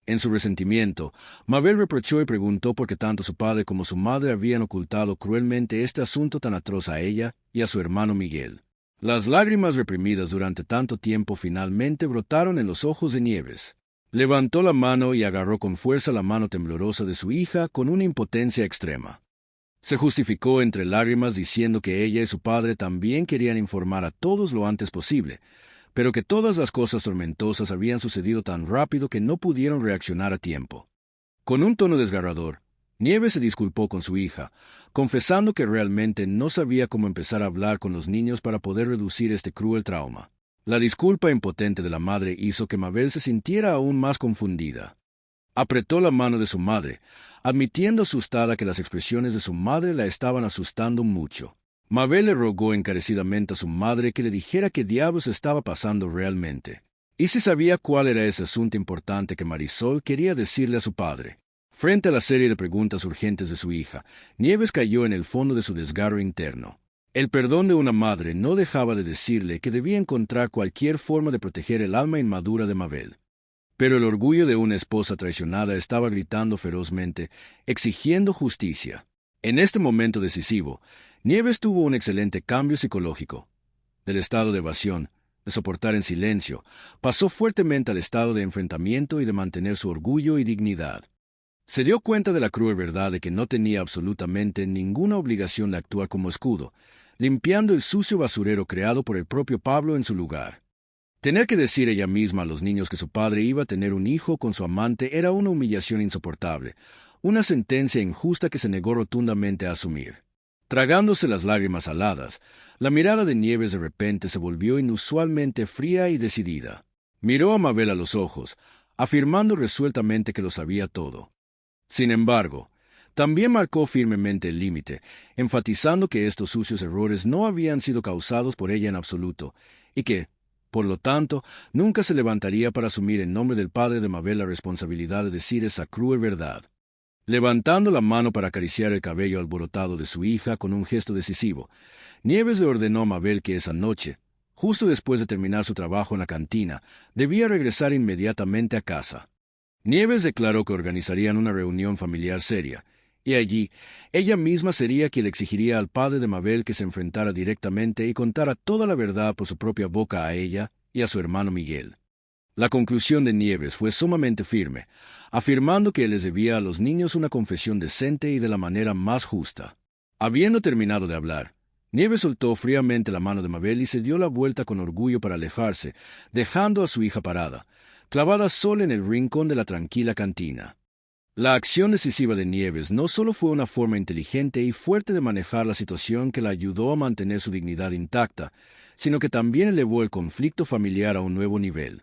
En su resentimiento, Mabel reprochó y preguntó por qué tanto su padre como su madre habían ocultado cruelmente este asunto tan atroz a ella y a su hermano Miguel. Las lágrimas reprimidas durante tanto tiempo finalmente brotaron en los ojos de Nieves. Levantó la mano y agarró con fuerza la mano temblorosa de su hija con una impotencia extrema. Se justificó entre lágrimas diciendo que ella y su padre también querían informar a todos lo antes posible, pero que todas las cosas tormentosas habían sucedido tan rápido que no pudieron reaccionar a tiempo. Con un tono desgarrador, Nieves se disculpó con su hija, confesando que realmente no sabía cómo empezar a hablar con los niños para poder reducir este cruel trauma. La disculpa impotente de la madre hizo que Mabel se sintiera aún más confundida. Apretó la mano de su madre, admitiendo asustada que las expresiones de su madre la estaban asustando mucho. Mabel le rogó encarecidamente a su madre que le dijera qué diablos estaba pasando realmente, y si sabía cuál era ese asunto importante que Marisol quería decirle a su padre. Frente a la serie de preguntas urgentes de su hija, Nieves cayó en el fondo de su desgarro interno. El perdón de una madre no dejaba de decirle que debía encontrar cualquier forma de proteger el alma inmadura de Mabel. Pero el orgullo de una esposa traicionada estaba gritando ferozmente, exigiendo justicia. En este momento decisivo, Nieves tuvo un excelente cambio psicológico. Del estado de evasión, de soportar en silencio, pasó fuertemente al estado de enfrentamiento y de mantener su orgullo y dignidad. Se dio cuenta de la cruel verdad de que no tenía absolutamente ninguna obligación de actuar como escudo, limpiando el sucio basurero creado por el propio Pablo en su lugar. Tener que decir ella misma a los niños que su padre iba a tener un hijo con su amante era una humillación insoportable, una sentencia injusta que se negó rotundamente a asumir. Tragándose las lágrimas saladas, la mirada de Nieves de repente se volvió inusualmente fría y decidida. Miró a Mabel a los ojos, afirmando resueltamente que lo sabía todo. Sin embargo, también marcó firmemente el límite, enfatizando que estos sucios errores no habían sido causados por ella en absoluto, y que, por lo tanto, nunca se levantaría para asumir en nombre del padre de Mabel la responsabilidad de decir esa cruel verdad. Levantando la mano para acariciar el cabello alborotado de su hija con un gesto decisivo, Nieves le ordenó a Mabel que esa noche, justo después de terminar su trabajo en la cantina, debía regresar inmediatamente a casa. Nieves declaró que organizarían una reunión familiar seria, y allí ella misma sería quien le exigiría al padre de Mabel que se enfrentara directamente y contara toda la verdad por su propia boca a ella y a su hermano Miguel. La conclusión de Nieves fue sumamente firme, afirmando que les debía a los niños una confesión decente y de la manera más justa. Habiendo terminado de hablar, Nieves soltó fríamente la mano de Mabel y se dio la vuelta con orgullo para alejarse, dejando a su hija parada, clavada sola en el rincón de la tranquila cantina. La acción decisiva de Nieves no solo fue una forma inteligente y fuerte de manejar la situación que la ayudó a mantener su dignidad intacta, sino que también elevó el conflicto familiar a un nuevo nivel.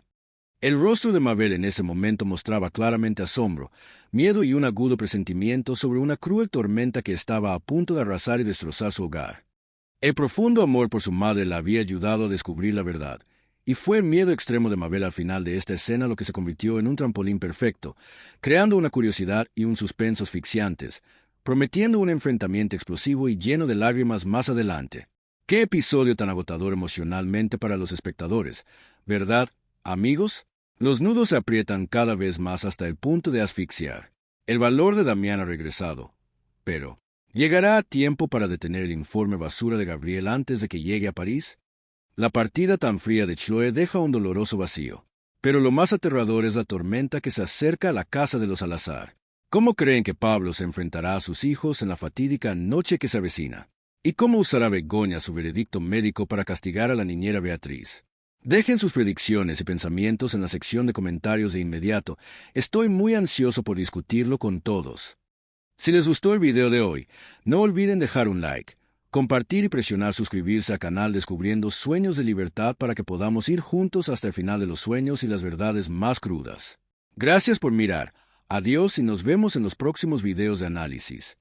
El rostro de Mabel en ese momento mostraba claramente asombro, miedo y un agudo presentimiento sobre una cruel tormenta que estaba a punto de arrasar y destrozar su hogar. El profundo amor por su madre la había ayudado a descubrir la verdad, y fue el miedo extremo de Mabel al final de esta escena lo que se convirtió en un trampolín perfecto, creando una curiosidad y un suspenso asfixiantes, prometiendo un enfrentamiento explosivo y lleno de lágrimas más adelante. ¡Qué episodio tan agotador emocionalmente para los espectadores! ¿Verdad, amigos? Los nudos se aprietan cada vez más hasta el punto de asfixiar. El valor de Damián ha regresado, pero ¿llegará a tiempo para detener el informe basura de Gabriel antes de que llegue a París? La partida tan fría de Chloe deja un doloroso vacío, pero lo más aterrador es la tormenta que se acerca a la casa de los Salazar. ¿Cómo creen que Pablo se enfrentará a sus hijos en la fatídica noche que se avecina? ¿Y cómo usará Begoña su veredicto médico para castigar a la niñera Beatriz? Dejen sus predicciones y pensamientos en la sección de comentarios de inmediato. Estoy muy ansioso por discutirlo con todos. Si les gustó el video de hoy, no olviden dejar un like, compartir y presionar suscribirse al canal Descubriendo Sueños de Libertad para que podamos ir juntos hasta el final de los sueños y las verdades más crudas. Gracias por mirar. Adiós y nos vemos en los próximos videos de análisis.